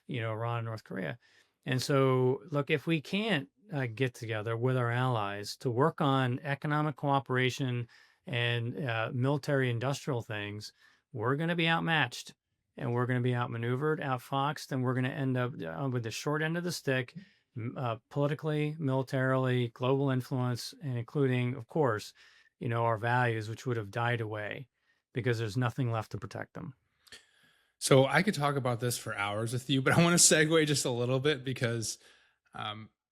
S1: Iran, and North Korea. And so, look, if we can't get together with our allies to work on economic cooperation and military industrial things, we're going to be outmatched and we're going to be outmaneuvered, outfoxed, and we're going to end up with the short end of the stick, politically, militarily, global influence, and including, of course, our values, which would have died away because there's nothing left to protect them.
S3: So I could talk about this for hours with you, but I want to segue just a little bit because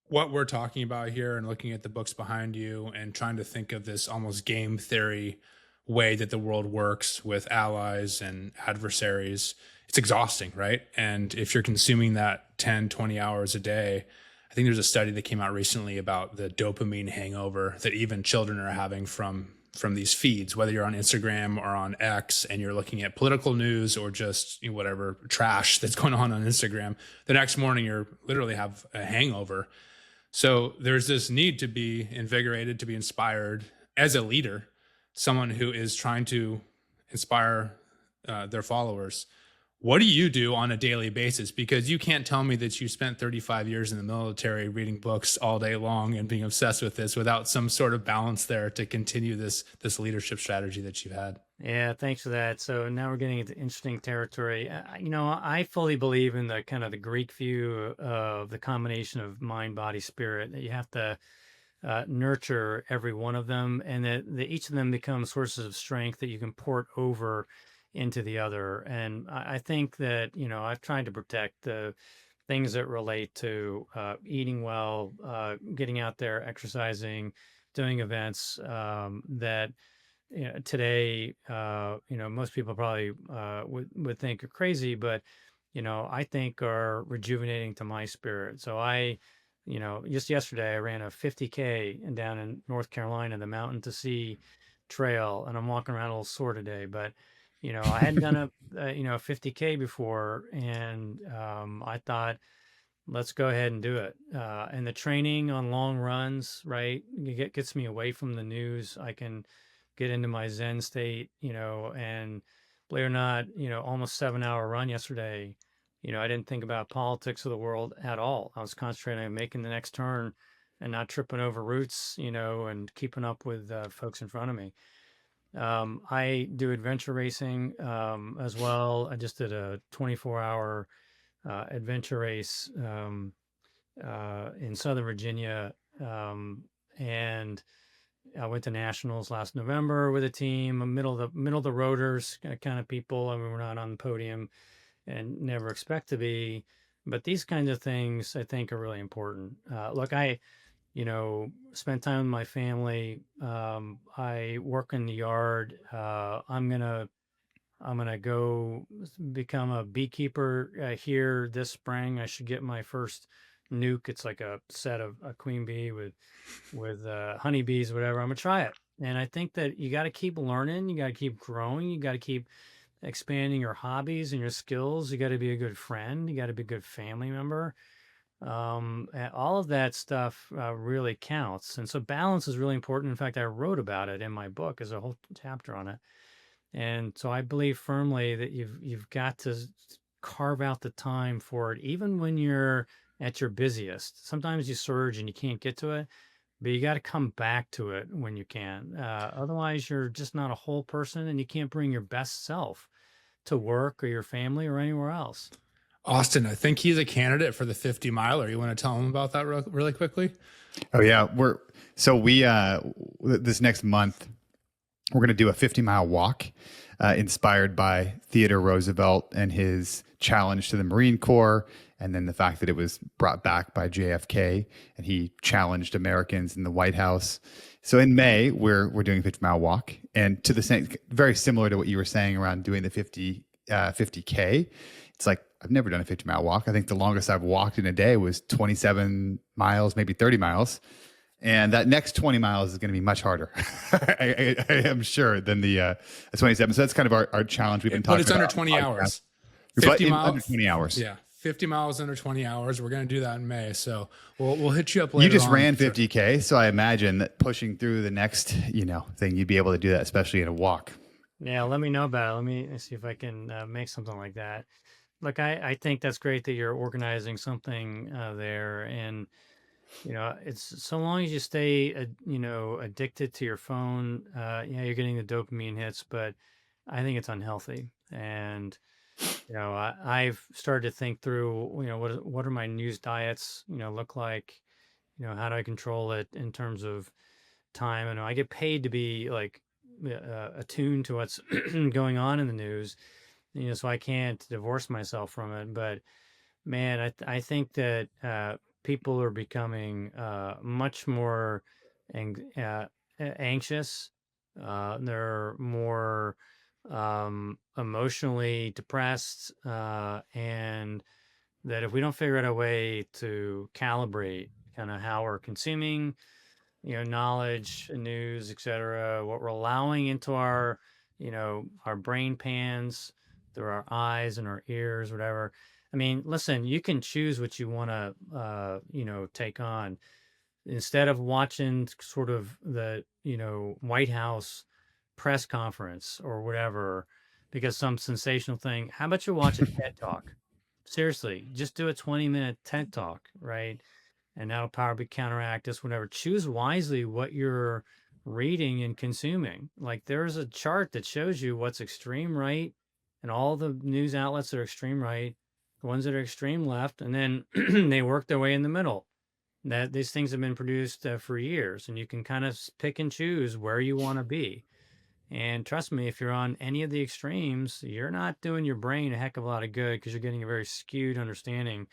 S3: what we're talking about here and looking at the books behind you and trying to think of this almost game theory way that the world works with allies and adversaries, it's exhausting, right? And if you're consuming that 10, 20 hours a day, I think there's a study that came out recently about the dopamine hangover that even children are having from these feeds, whether you're on Instagram or on X and you're looking at political news or just whatever trash that's going on Instagram, the next morning you're literally have a hangover. So there's this need to be invigorated, to be inspired as a leader, someone who is trying to inspire their followers. What do you do on a daily basis? Because you can't tell me that you spent 35 years in the military reading books all day long and being obsessed with this without some sort of balance there to continue this leadership strategy that you've had.
S1: Yeah, thanks for that. So now we're getting into interesting territory. I fully believe in the kind of the Greek view of the combination of mind, body, spirit, that you have to nurture every one of them, and that each of them become sources of strength that you can port over into the other. And I think that, I've tried to protect the things that relate to eating well, getting out there, exercising, doing events that today, most people probably would think are crazy, but, I think are rejuvenating to my spirit. So just yesterday, I ran a 50K down in North Carolina, the Mountain to Sea Trail, and I'm walking around a little sore today, but I hadn't done a 50K before, and I thought, let's go ahead and do it. And the training on long runs, right, gets me away from the news. I can get into my Zen state, and believe it or not, almost 7-hour run yesterday. I didn't think about politics of the world at all. I was concentrating on making the next turn and not tripping over roots, and keeping up with folks in front of me. I do adventure racing as well. I just did a 24-hour adventure race in Southern Virginia, and I went to nationals last November with a team, a middle of the rotors kind of people. I mean, we're not on the podium and never expect to be, but these kinds of things I think are really important. Look, I spend time with my family. I work in the yard. I'm gonna go become a beekeeper here this spring. I should get my first nuke. It's like a set of a queen bee with honeybees, whatever. I'm gonna try it, and I think that you got to keep learning. You got to keep growing. You got to keep expanding your hobbies and your skills. You got to be a good friend. You got to be a good family member. And all of that stuff really counts, and so balance is really important. In fact, I wrote about it in my book. There's a whole chapter on it. And so I believe firmly that you've got to carve out the time for it, even when you're at your busiest. Sometimes you surge and you can't get to it, but you got to come back to it when you can. Otherwise, you're just not a whole person, and you can't bring your best self to work or your family or anywhere else.
S3: Austin, I think he's a candidate for the 50 miler. You want to tell him about that really quickly?
S2: Oh yeah, we this next month we're going to do a 50-mile walk inspired by Theodore Roosevelt and his challenge to the Marine Corps, and then the fact that it was brought back by JFK and he challenged Americans in the White House. So in May, we're doing a 50-mile walk, and to the same, very similar to what you were saying around doing the 50K. It's like, I've never done a 50-mile walk. I think the longest I've walked in a day was 27 miles, maybe 30 miles. And that next 20 miles is going to be much harder, I am sure, than the 27. So that's kind of our challenge we've been talking about.
S3: But it's under 20 hours. 50 miles.
S2: Under 20 hours.
S3: Yeah. 50 miles under 20 hours. We're going to do that in May. So we'll hit you up later.
S2: You just ran 50K. So I imagine that pushing through the next, thing, you'd be able to do that, especially in a walk.
S1: Yeah, let me know about it. Let me see if I can make something like that. Look, I think that's great that you're organizing something there. And, it's so long as you stay, addicted to your phone, you're getting the dopamine hits, but I think it's unhealthy. And, I've started to think through, what are my news diets, look like, how do I control it in terms of time? And I get paid to be like attuned to what's going on in the news, so I can't divorce myself from it. But man, I think that people are becoming much more anxious. They're more emotionally depressed, and that if we don't figure out a way to calibrate kind of how we're consuming, knowledge, news, etc., what we're allowing into our brain pans through our eyes and our ears, whatever. I mean, listen, you can choose what you want to, take on. Instead of watching sort of the, White House press conference or whatever, because some sensational thing, how about you watch a TED Talk? Seriously, just do a 20-minute TED Talk, right? And that'll probably counteract this, whatever. Choose wisely what you're reading and consuming. Like, there's a chart that shows you what's extreme right and all the news outlets that are extreme right, the ones that are extreme left, and then they work their way in the middle. That these things have been produced for years, and you can kind of pick and choose where you want to be. And trust me, if you're on any of the extremes, you're not doing your brain a heck of a lot of good, because you're getting a very skewed understanding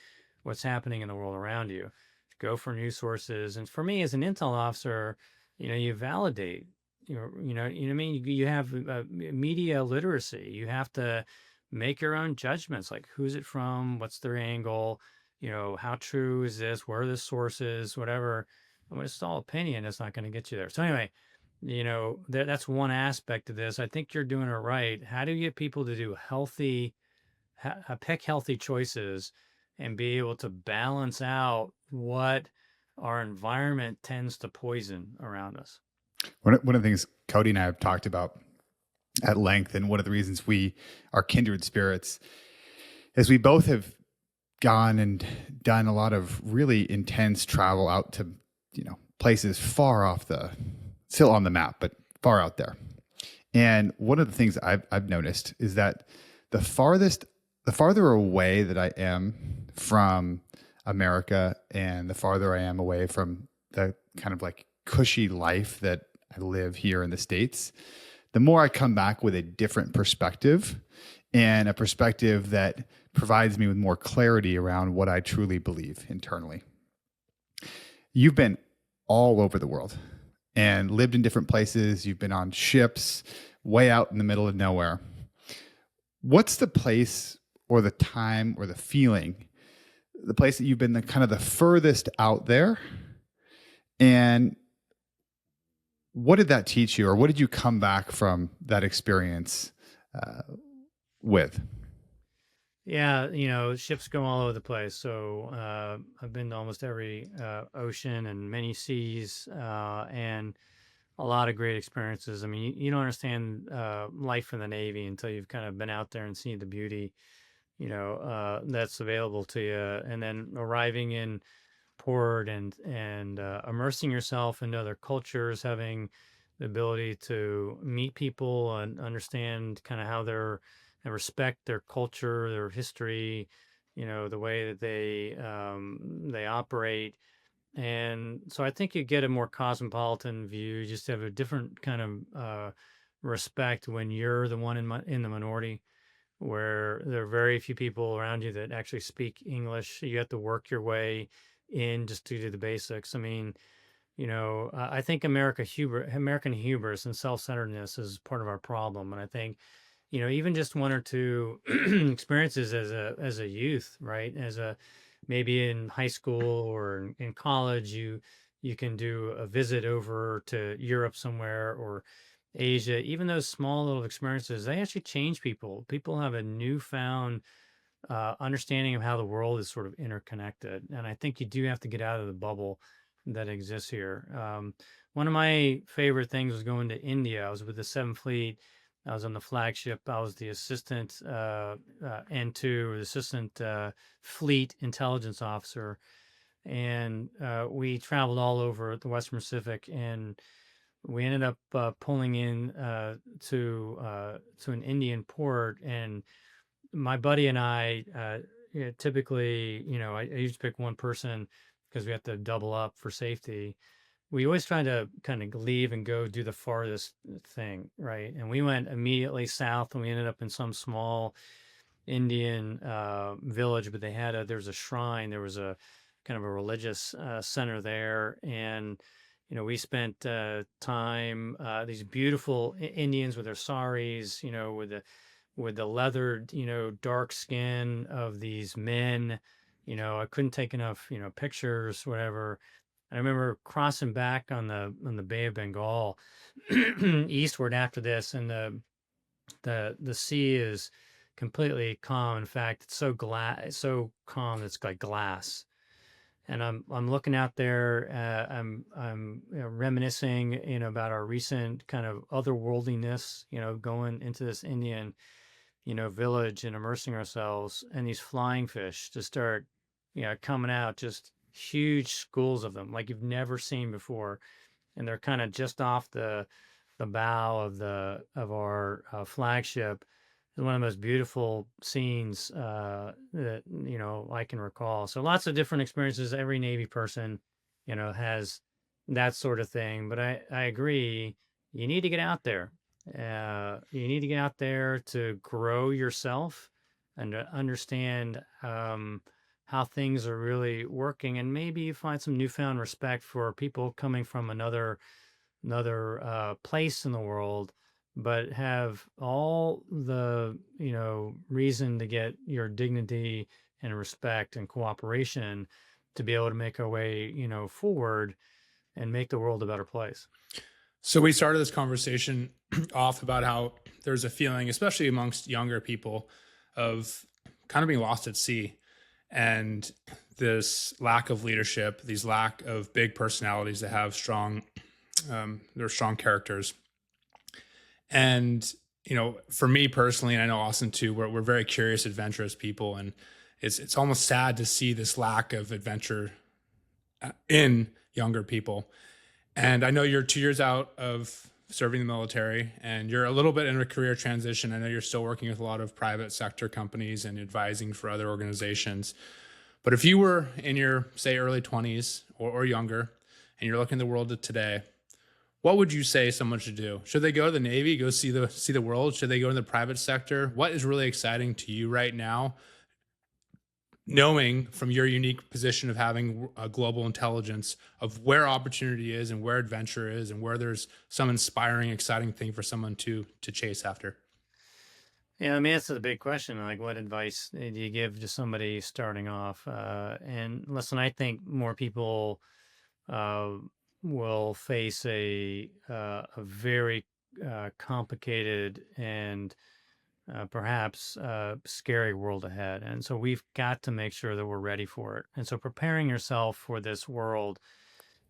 S1: what's happening in the world around you. Go for news sources. And for me, as an intel officer, you validate, what I mean? You have media literacy. You have to make your own judgments, like who's it from, what's their angle, how true is this, where are the sources, whatever. I mean, it's all opinion. It's not going to get you there. So anyway, that's one aspect of this. I think you're doing it right. How do you get people to do pick healthy choices and be able to balance out what our environment tends to poison around us?
S2: One of the things Cody and I have talked about at length, and one of the reasons we are kindred spirits, is we both have gone and done a lot of really intense travel out to, places far off still on the map, but far out there. And one of the things I've noticed is that the farther away that I am from America and the farther I am away from the kind of like cushy life that I live here in the States, the more I come back with a different perspective, and a perspective that provides me with more clarity around what I truly believe internally. You've been all over the world and lived in different places. You've been on ships way out in the middle of nowhere. What's the place or the time or the feeling, the place that you've been the kind of the furthest out there? And what did that teach you, or what did you come back from that experience with?
S1: Yeah, ships go all over the place. So I've been to almost every ocean and many seas, and a lot of great experiences. I mean, you don't understand life in the Navy until you've kind of been out there and seen the beauty, that's available to you. And then arriving in port and immersing yourself into other cultures, having the ability to meet people and understand kind of how and respect their culture, their history, the way that they operate. And so I think you get a more cosmopolitan view. You just have a different kind of respect when you're the one in the minority, where there are very few people around you that actually speak English. You have to work your way in just to do the basics. I mean, I think American hubris and self-centeredness is part of our problem. And I think, even just one or two experiences as a youth, right? Maybe in high school or in college, you can do a visit over to Europe somewhere or Asia. Even those small little experiences, they actually change people. People have a newfound understanding of how the world is sort of interconnected. And I think you do have to get out of the bubble that exists here. One of my favorite things was going to India. I was with the Seventh Fleet. I was on the flagship. I was the assistant N2, or the assistant fleet intelligence officer. And we traveled all over the Western Pacific, and we ended up pulling in to an Indian port. And my buddy and I, typically, I used to pick one person because we have to double up for safety. We always try to kind of leave and go do the farthest thing, right? And we went immediately south, and we ended up in some small Indian village, but there was a shrine, there was a kind of a religious center there, and we spent time these beautiful Indians with their saris, with the leathered, dark skin of these men. I couldn't take enough, pictures, whatever. I remember crossing back on the Bay of Bengal eastward after this, and the sea is completely calm. In fact, it's so calm it's like glass. And I'm looking out there. I'm reminiscing, about our recent kind of otherworldliness, going into this Indian, village and immersing ourselves, and these flying fish just start, coming out, just huge schools of them like you've never seen before. And they're kind of just off the bow of our flagship. It's one of the most beautiful scenes that I can recall. So lots of different experiences. Every Navy person, has that sort of thing. But I agree. You need to get out there. You need to get out there to grow yourself and to understand how things are really working, and maybe you find some newfound respect for people coming from another place in the world, but have all the reason to get your dignity and respect and cooperation to be able to make our way forward and make the world a better place.
S3: So we started this conversation off about how there's a feeling, especially amongst younger people, of kind of being lost at sea, and this lack of leadership, these lack of big personalities that have they're strong characters. And, for me personally, and I know Austin too, we're very curious, adventurous people. And it's almost sad to see this lack of adventure in younger people. And I know you're 2 years out of serving the military, and you're a little bit in a career transition. I know you're still working with a lot of private sector companies and advising for other organizations. But if you were in your, say, early 20s or younger, and you're looking at the world of today, what would you say someone should do? Should they go to the Navy, go see the world? Should they go in the private sector? What is really exciting to you right now, knowing from your unique position of having a global intelligence of where opportunity is and where adventure is and where there's some inspiring, exciting thing for someone to chase after?
S1: Yeah, I mean, that's a big question. Like, what advice do you give to somebody starting off? And listen, I think more people uh, will face a very complicated and perhaps scary world ahead. And so we've got to make sure that we're ready for it. And so preparing yourself for this world,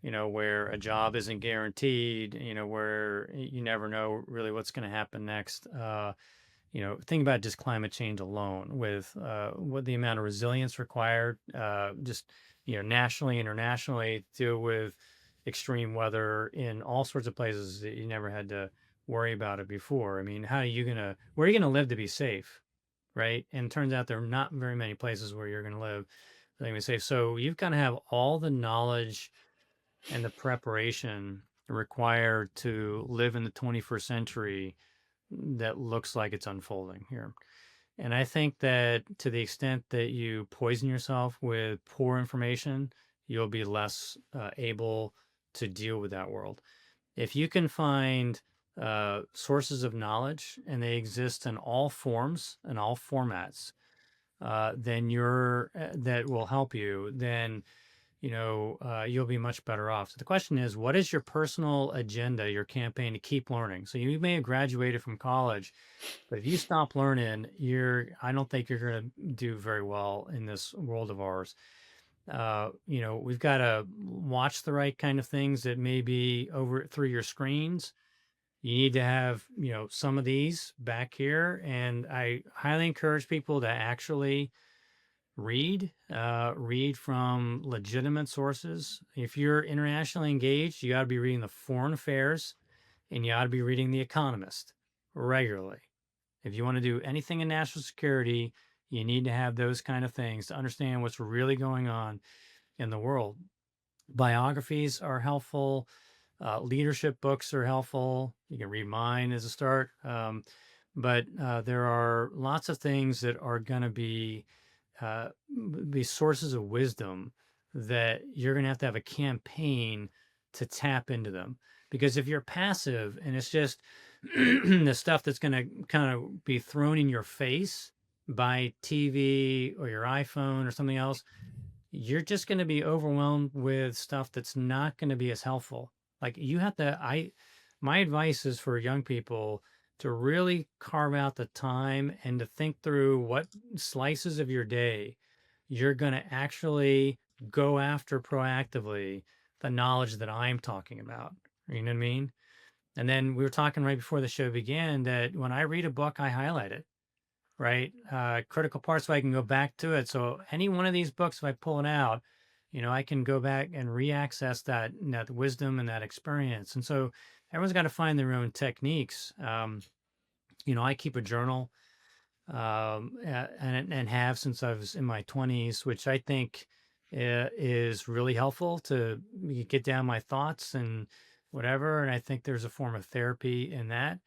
S1: where a job isn't guaranteed, where you never know really what's going to happen next. Think about just climate change alone with what the amount of resilience required, just, nationally, internationally, to deal with extreme weather in all sorts of places that you never had to worry about it before. I mean, where are you going to live to be safe? Right. And it turns out there are not very many places where you're going to live that are going to be safe. So you've got to have all the knowledge and the preparation required to live in the 21st century that looks like it's unfolding here. And I think that to the extent that you poison yourself with poor information, you'll be less able to deal with that world. If you can find sources of knowledge and they exist in all forms and all formats, then that will help you. Then you'll be much better off. So the question is, what is your personal agenda, your campaign to keep learning? So you may have graduated from college, but if you stop learning, I don't think you're going to do very well in this world of ours. We've got to watch the right kind of things that may be over through your screens. You need to have, some of these back here. And I highly encourage people to actually read from legitimate sources. If you're internationally engaged, you got to be reading the Foreign Affairs and you ought to be reading The Economist regularly. If you want to do anything in national security, you need to have those kind of things to understand what's really going on in the world. Biographies are helpful. Leadership books are helpful. You can read mine as a start. But there are lots of things that are going to be sources of wisdom that you're going to have a campaign to tap into them. Because if you're passive and it's just the stuff that's going to kind of be thrown in your face by TV or your iPhone or something else, you're just going to be overwhelmed with stuff that's not going to be as helpful. Like my advice is for young people to really carve out the time and to think through what slices of your day you're going to actually go after proactively the knowledge that I'm talking about. You know what I mean? And then we were talking right before the show began that when I read a book, I highlight it, right? Critical parts so I can go back to it. So any one of these books, if I pull it out, I can go back and re-access that wisdom and that experience. And so everyone's got to find their own techniques. I keep a journal and have since I was in my 20s, which I think is really helpful to get down my thoughts and whatever. And I think there's a form of therapy in that.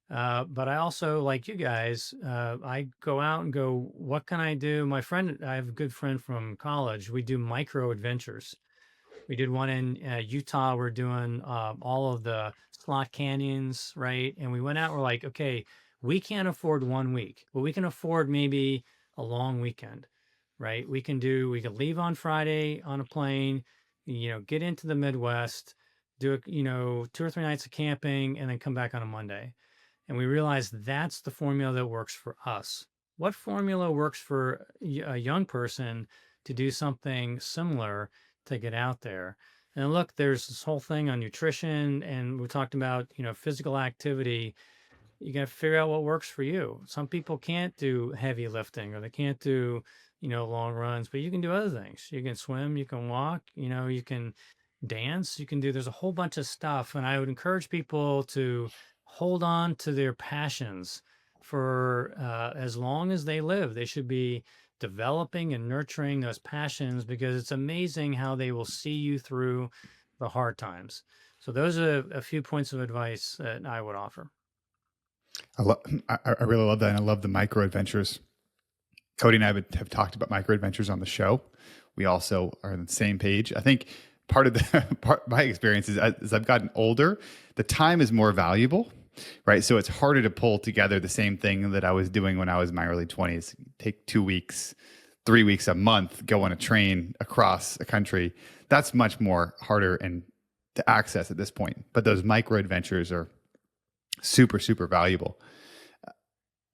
S1: But I also, like you guys, I go out and go, what can I do? I have a good friend from college. We do micro adventures. We did one in Utah. We're doing all of the slot canyons, right? And we went out, we're like, okay, we can't afford 1 week, but we can afford maybe a long weekend, right? We can leave on Friday on a plane, get into the Midwest, do, 2 or 3 nights of camping, and then come back on a Monday. And we realized that's the formula that works for us. What formula works for a young person to do something similar to get out there? And look, there's this whole thing on nutrition, and we talked about, physical activity. You got to figure out what works for you. Some people can't do heavy lifting or they can't do, long runs, but you can do other things. You can swim, you can walk, you can dance. You can do, there's a whole bunch of stuff. And I would encourage people to hold on to their passions for as long as they live. They should be developing and nurturing those passions, because it's amazing how they will see you through the hard times. So those are a few points of advice that I would offer.
S2: I really love that. And I love the micro adventures. Cody and I have talked about micro adventures on the show. We also are on the same page. I think part of my experience is as I've gotten older, the time is more valuable, right? So it's harder to pull together the same thing that I was doing when I was in my early 20s. Take 2 weeks, 3 weeks, a month, go on a train across a country. That's much more harder and to access at this point. But those micro adventures are super, super valuable.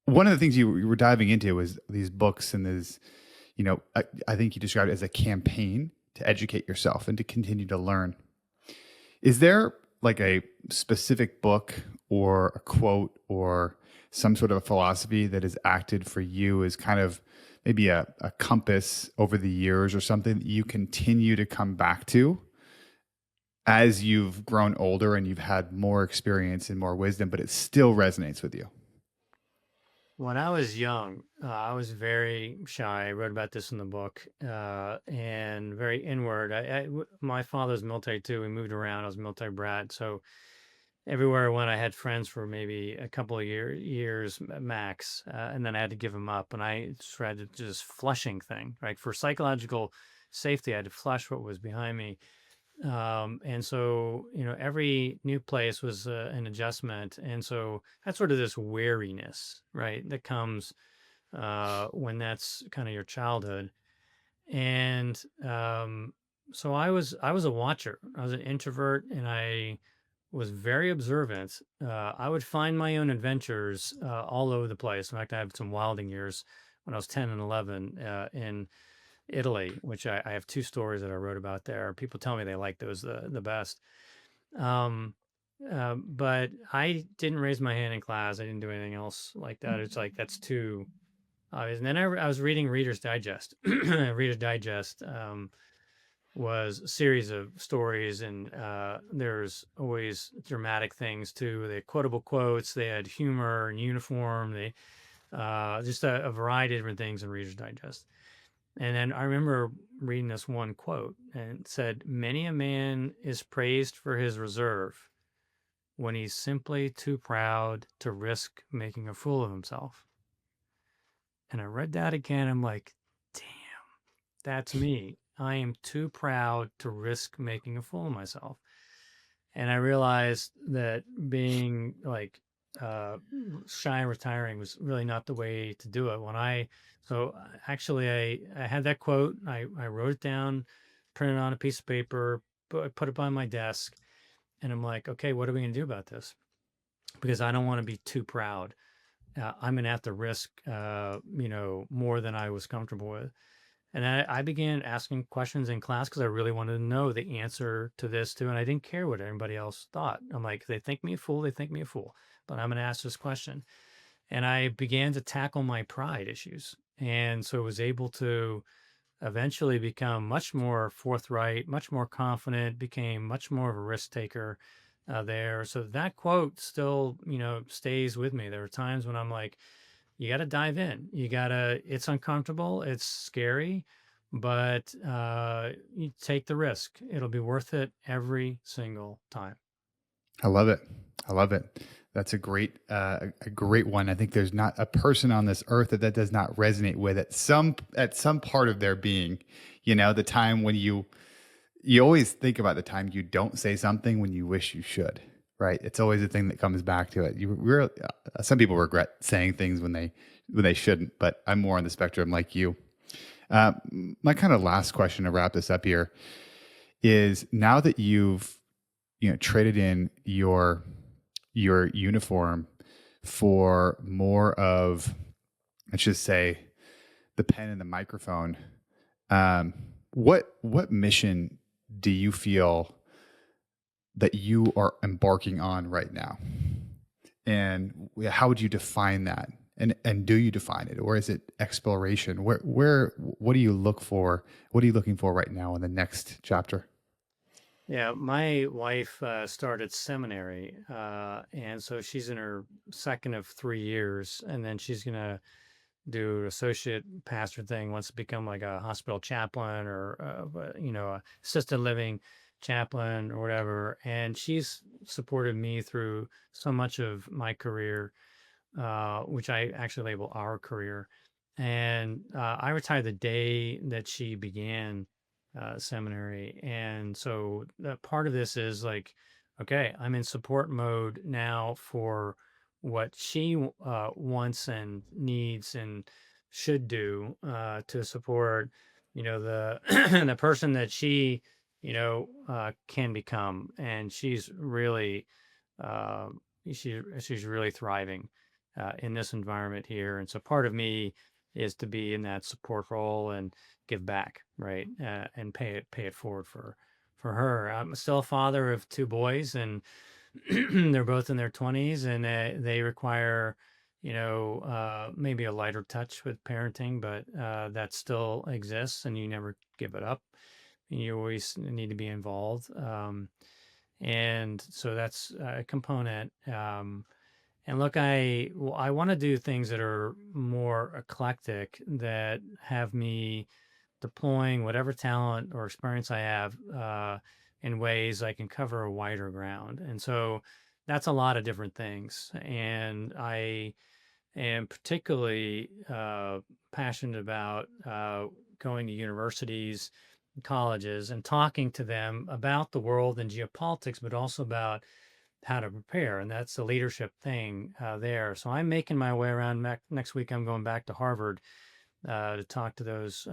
S2: One of the things you were diving into was these books and this, I think you described it as a campaign to educate yourself and to continue to learn. Is there like a specific book or a quote or some sort of a philosophy that has acted for you as kind of maybe a compass over the years, or something that you continue to come back to as you've grown older and you've had more experience and more wisdom, but it still resonates with you?
S1: When I was young, I was very shy. I wrote about this in the book, and very inward. My father's military too. We moved around. I was a military brat, so everywhere I went, I had friends for maybe a couple of years max, and then I had to give them up. And I tried to just flushing thing, right? For psychological safety, I had to flush what was behind me. And so, every new place was an adjustment. And so that's sort of this wariness, right? That comes when that's kind of your childhood. And so I was a watcher. I was an introvert, and I was very observant. I would find my own adventures all over the place. In fact, I had some wilding years when I was 10 and 11 in Italy, which I have two stories that I wrote about there. People tell me they like those the best. Um, but I didn't raise my hand in class. I didn't do anything else like that. It's like that's too obvious. And then I was reading Reader's Digest. Reader's Digest was a series of stories, and there's always dramatic things too. They had quotable quotes. They had humor and uniform. They just a variety of different things in Reader's Digest. And then I remember reading this one quote, and it said, "Many a man is praised for his reserve when he's simply too proud to risk making a fool of himself." And I read that again. I'm like, damn, that's me. I am too proud to risk making a fool of myself. And I realized that being like shy and retiring was really not the way to do it. So actually I had that quote, I wrote it down, printed it on a piece of paper, put it by my desk, and I'm like, okay, what are we going to do about this? Because I don't want to be too proud. I'm going to have to risk, more than I was comfortable with. And I began asking questions in class because I really wanted to know the answer to this too. And I didn't care what anybody else thought. I'm like, if they think me a fool, they think me a fool. But I'm going to ask this question. And I began to tackle my pride issues. And so I was able to eventually become much more forthright, much more confident, became much more of a risk taker there. So that quote still, stays with me. There are times when I'm like, you got to dive in. It's uncomfortable. It's scary, but you take the risk. It'll be worth it every single time.
S2: I love it. I love it. That's a great one. I think there's not a person on this earth that does not resonate with at some part of their being. The time when you always think about the time you don't say something when you wish you should. Right. It's always a thing that comes back to it. Some people regret saying things when they shouldn't, but I'm more on the spectrum like you. My kind of last question to wrap this up here is, now that you've traded in your uniform for more of, let's just say, the pen and the microphone, what mission do you feel that you are embarking on right now? And how would you define that? And do you define it, or is it exploration? What do you look for? What are you looking for right now in the next chapter?
S1: Yeah, my wife started seminary, and so she's in her second of 3 years, and then she's gonna do associate pastor thing, wants to become like a hospital chaplain or assisted living chaplain or whatever. And she's supported me through so much of my career, which I actually label our career. And I retired the day that she began seminary. And so part of this is like, okay, I'm in support mode now for what she wants and needs and should do to support, the the person that she, can become. And she's really, uh, she's really thriving in this environment here. And so part of me is to be in that support role and give back, right? And pay it forward for her. I'm still a father of two boys, and they're both in their 20s, and they require, maybe a lighter touch with parenting, but that still exists, and you never give it up. You always need to be involved. And so that's a component. And look, I want to do things that are more eclectic, that have me deploying whatever talent or experience I have in ways I can cover a wider ground. And so that's a lot of different things. And I am particularly passionate about going to universities, colleges, and talking to them about the world and geopolitics, but also about how to prepare. And that's the leadership thing there. So I'm making my way around. Next week, I'm going back to Harvard to talk to those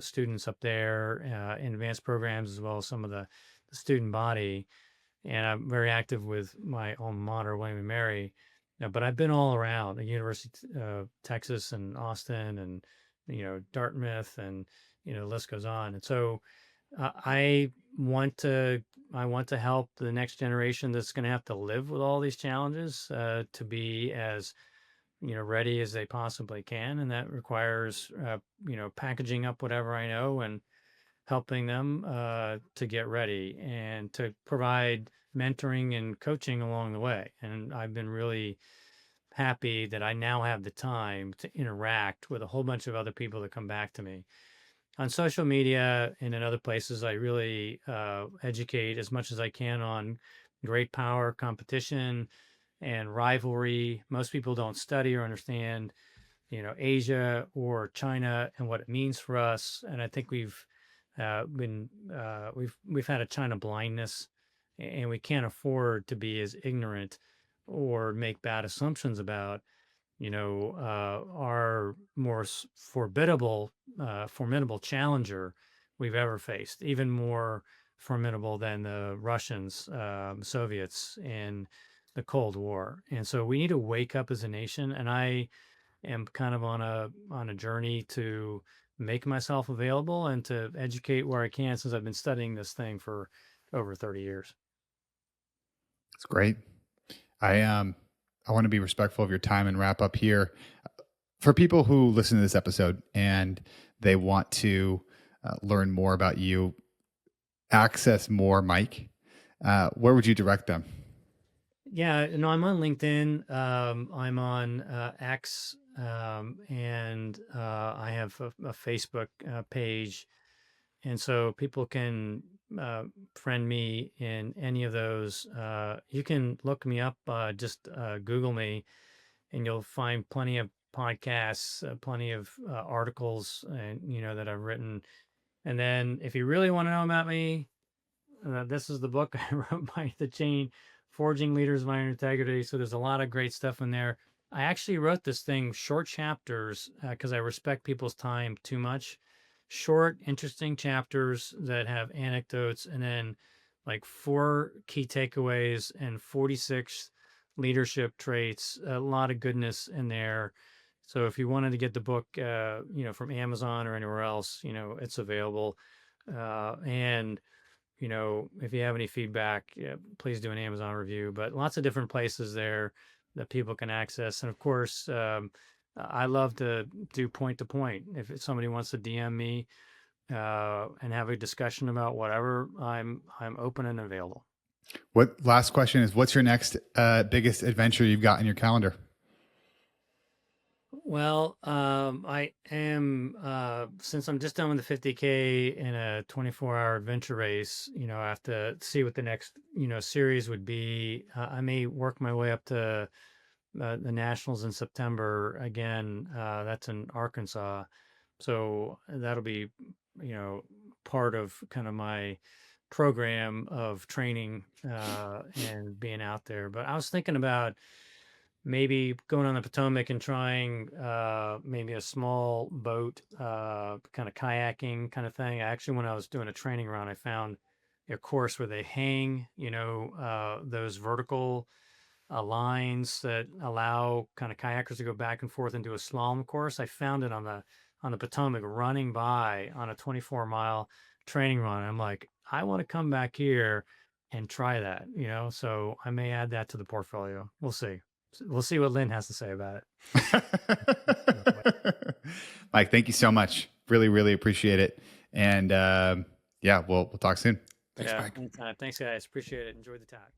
S1: students up there in advanced programs, as well as some of the student body. And I'm very active with my alma mater, William and Mary. But I've been all around the University of Texas and Austin and, Dartmouth, and, the list goes on. And so I want to help the next generation that's going to have to live with all these challenges to be as ready as they possibly can, and that requires packaging up whatever I know and helping them to get ready, and to provide mentoring and coaching along the way. And I've been really happy that I now have the time to interact with a whole bunch of other people that come back to me on social media and in other places. I really educate as much as I can on great power competition and rivalry. Most people don't study or understand, Asia or China and what it means for us. And I think we've had a China blindness, and we can't afford to be as ignorant or make bad assumptions about, our more formidable challenger we've ever faced, even more formidable than the Russians, Soviets in the Cold War. And so we need to wake up as a nation. And I am kind of on a journey to make myself available and to educate where I can, since I've been studying this thing for over 30 years.
S2: It's great. I want to be respectful of your time and wrap up here. For people who listen to this episode and they want to learn more about you, access more Mike, where would you direct them?
S1: Yeah, no, I'm on LinkedIn. I'm on X, and I have a Facebook page. And so people can friend me in any of those. You can look me up, just Google me, and you'll find plenty of podcasts, plenty of articles, and that I've written. And then if you really want to know about me, this is the book I wrote by the chain, Forging Leaders of Iron Integrity. So there's a lot of great stuff in there. I actually wrote this thing short chapters because I respect people's time too much. Short, interesting chapters that have anecdotes, and then like 4 key takeaways and 46 leadership traits. A lot of goodness in there. So if you wanted to get the book, from Amazon or anywhere else, it's available. And if you have any feedback, yeah, please do an Amazon review. But lots of different places there that people can access. And of course, I love to do point to point. If somebody wants to DM me, and have a discussion about whatever. I'm open and available.
S2: What last question is, what's your next biggest adventure you've got in your calendar?
S1: Well, I am since I'm just done with the 50K in a 24-hour adventure race. I have to see what the next series would be. I may work my way up to the Nationals in September again. That's in Arkansas, so that'll be part of kind of my program of training and being out there. But I was thinking about maybe going on the Potomac and trying maybe a small boat, kind of kayaking kind of thing. Actually, when I was doing a training run, I found a course where they hang, those vertical lines that allow kind of kayakers to go back and forth and do a slalom course. I found it on the Potomac running by on a 24-mile training run. I'm like, I want to come back here and try that, So I may add that to the portfolio. We'll see. We'll see what Lynn has to say about
S2: it. Mike, thank you so much. Really, really appreciate it. And yeah, we'll talk soon.
S3: Thanks, Mike.
S1: Anytime. Thanks, guys. Appreciate it. Enjoy the talk.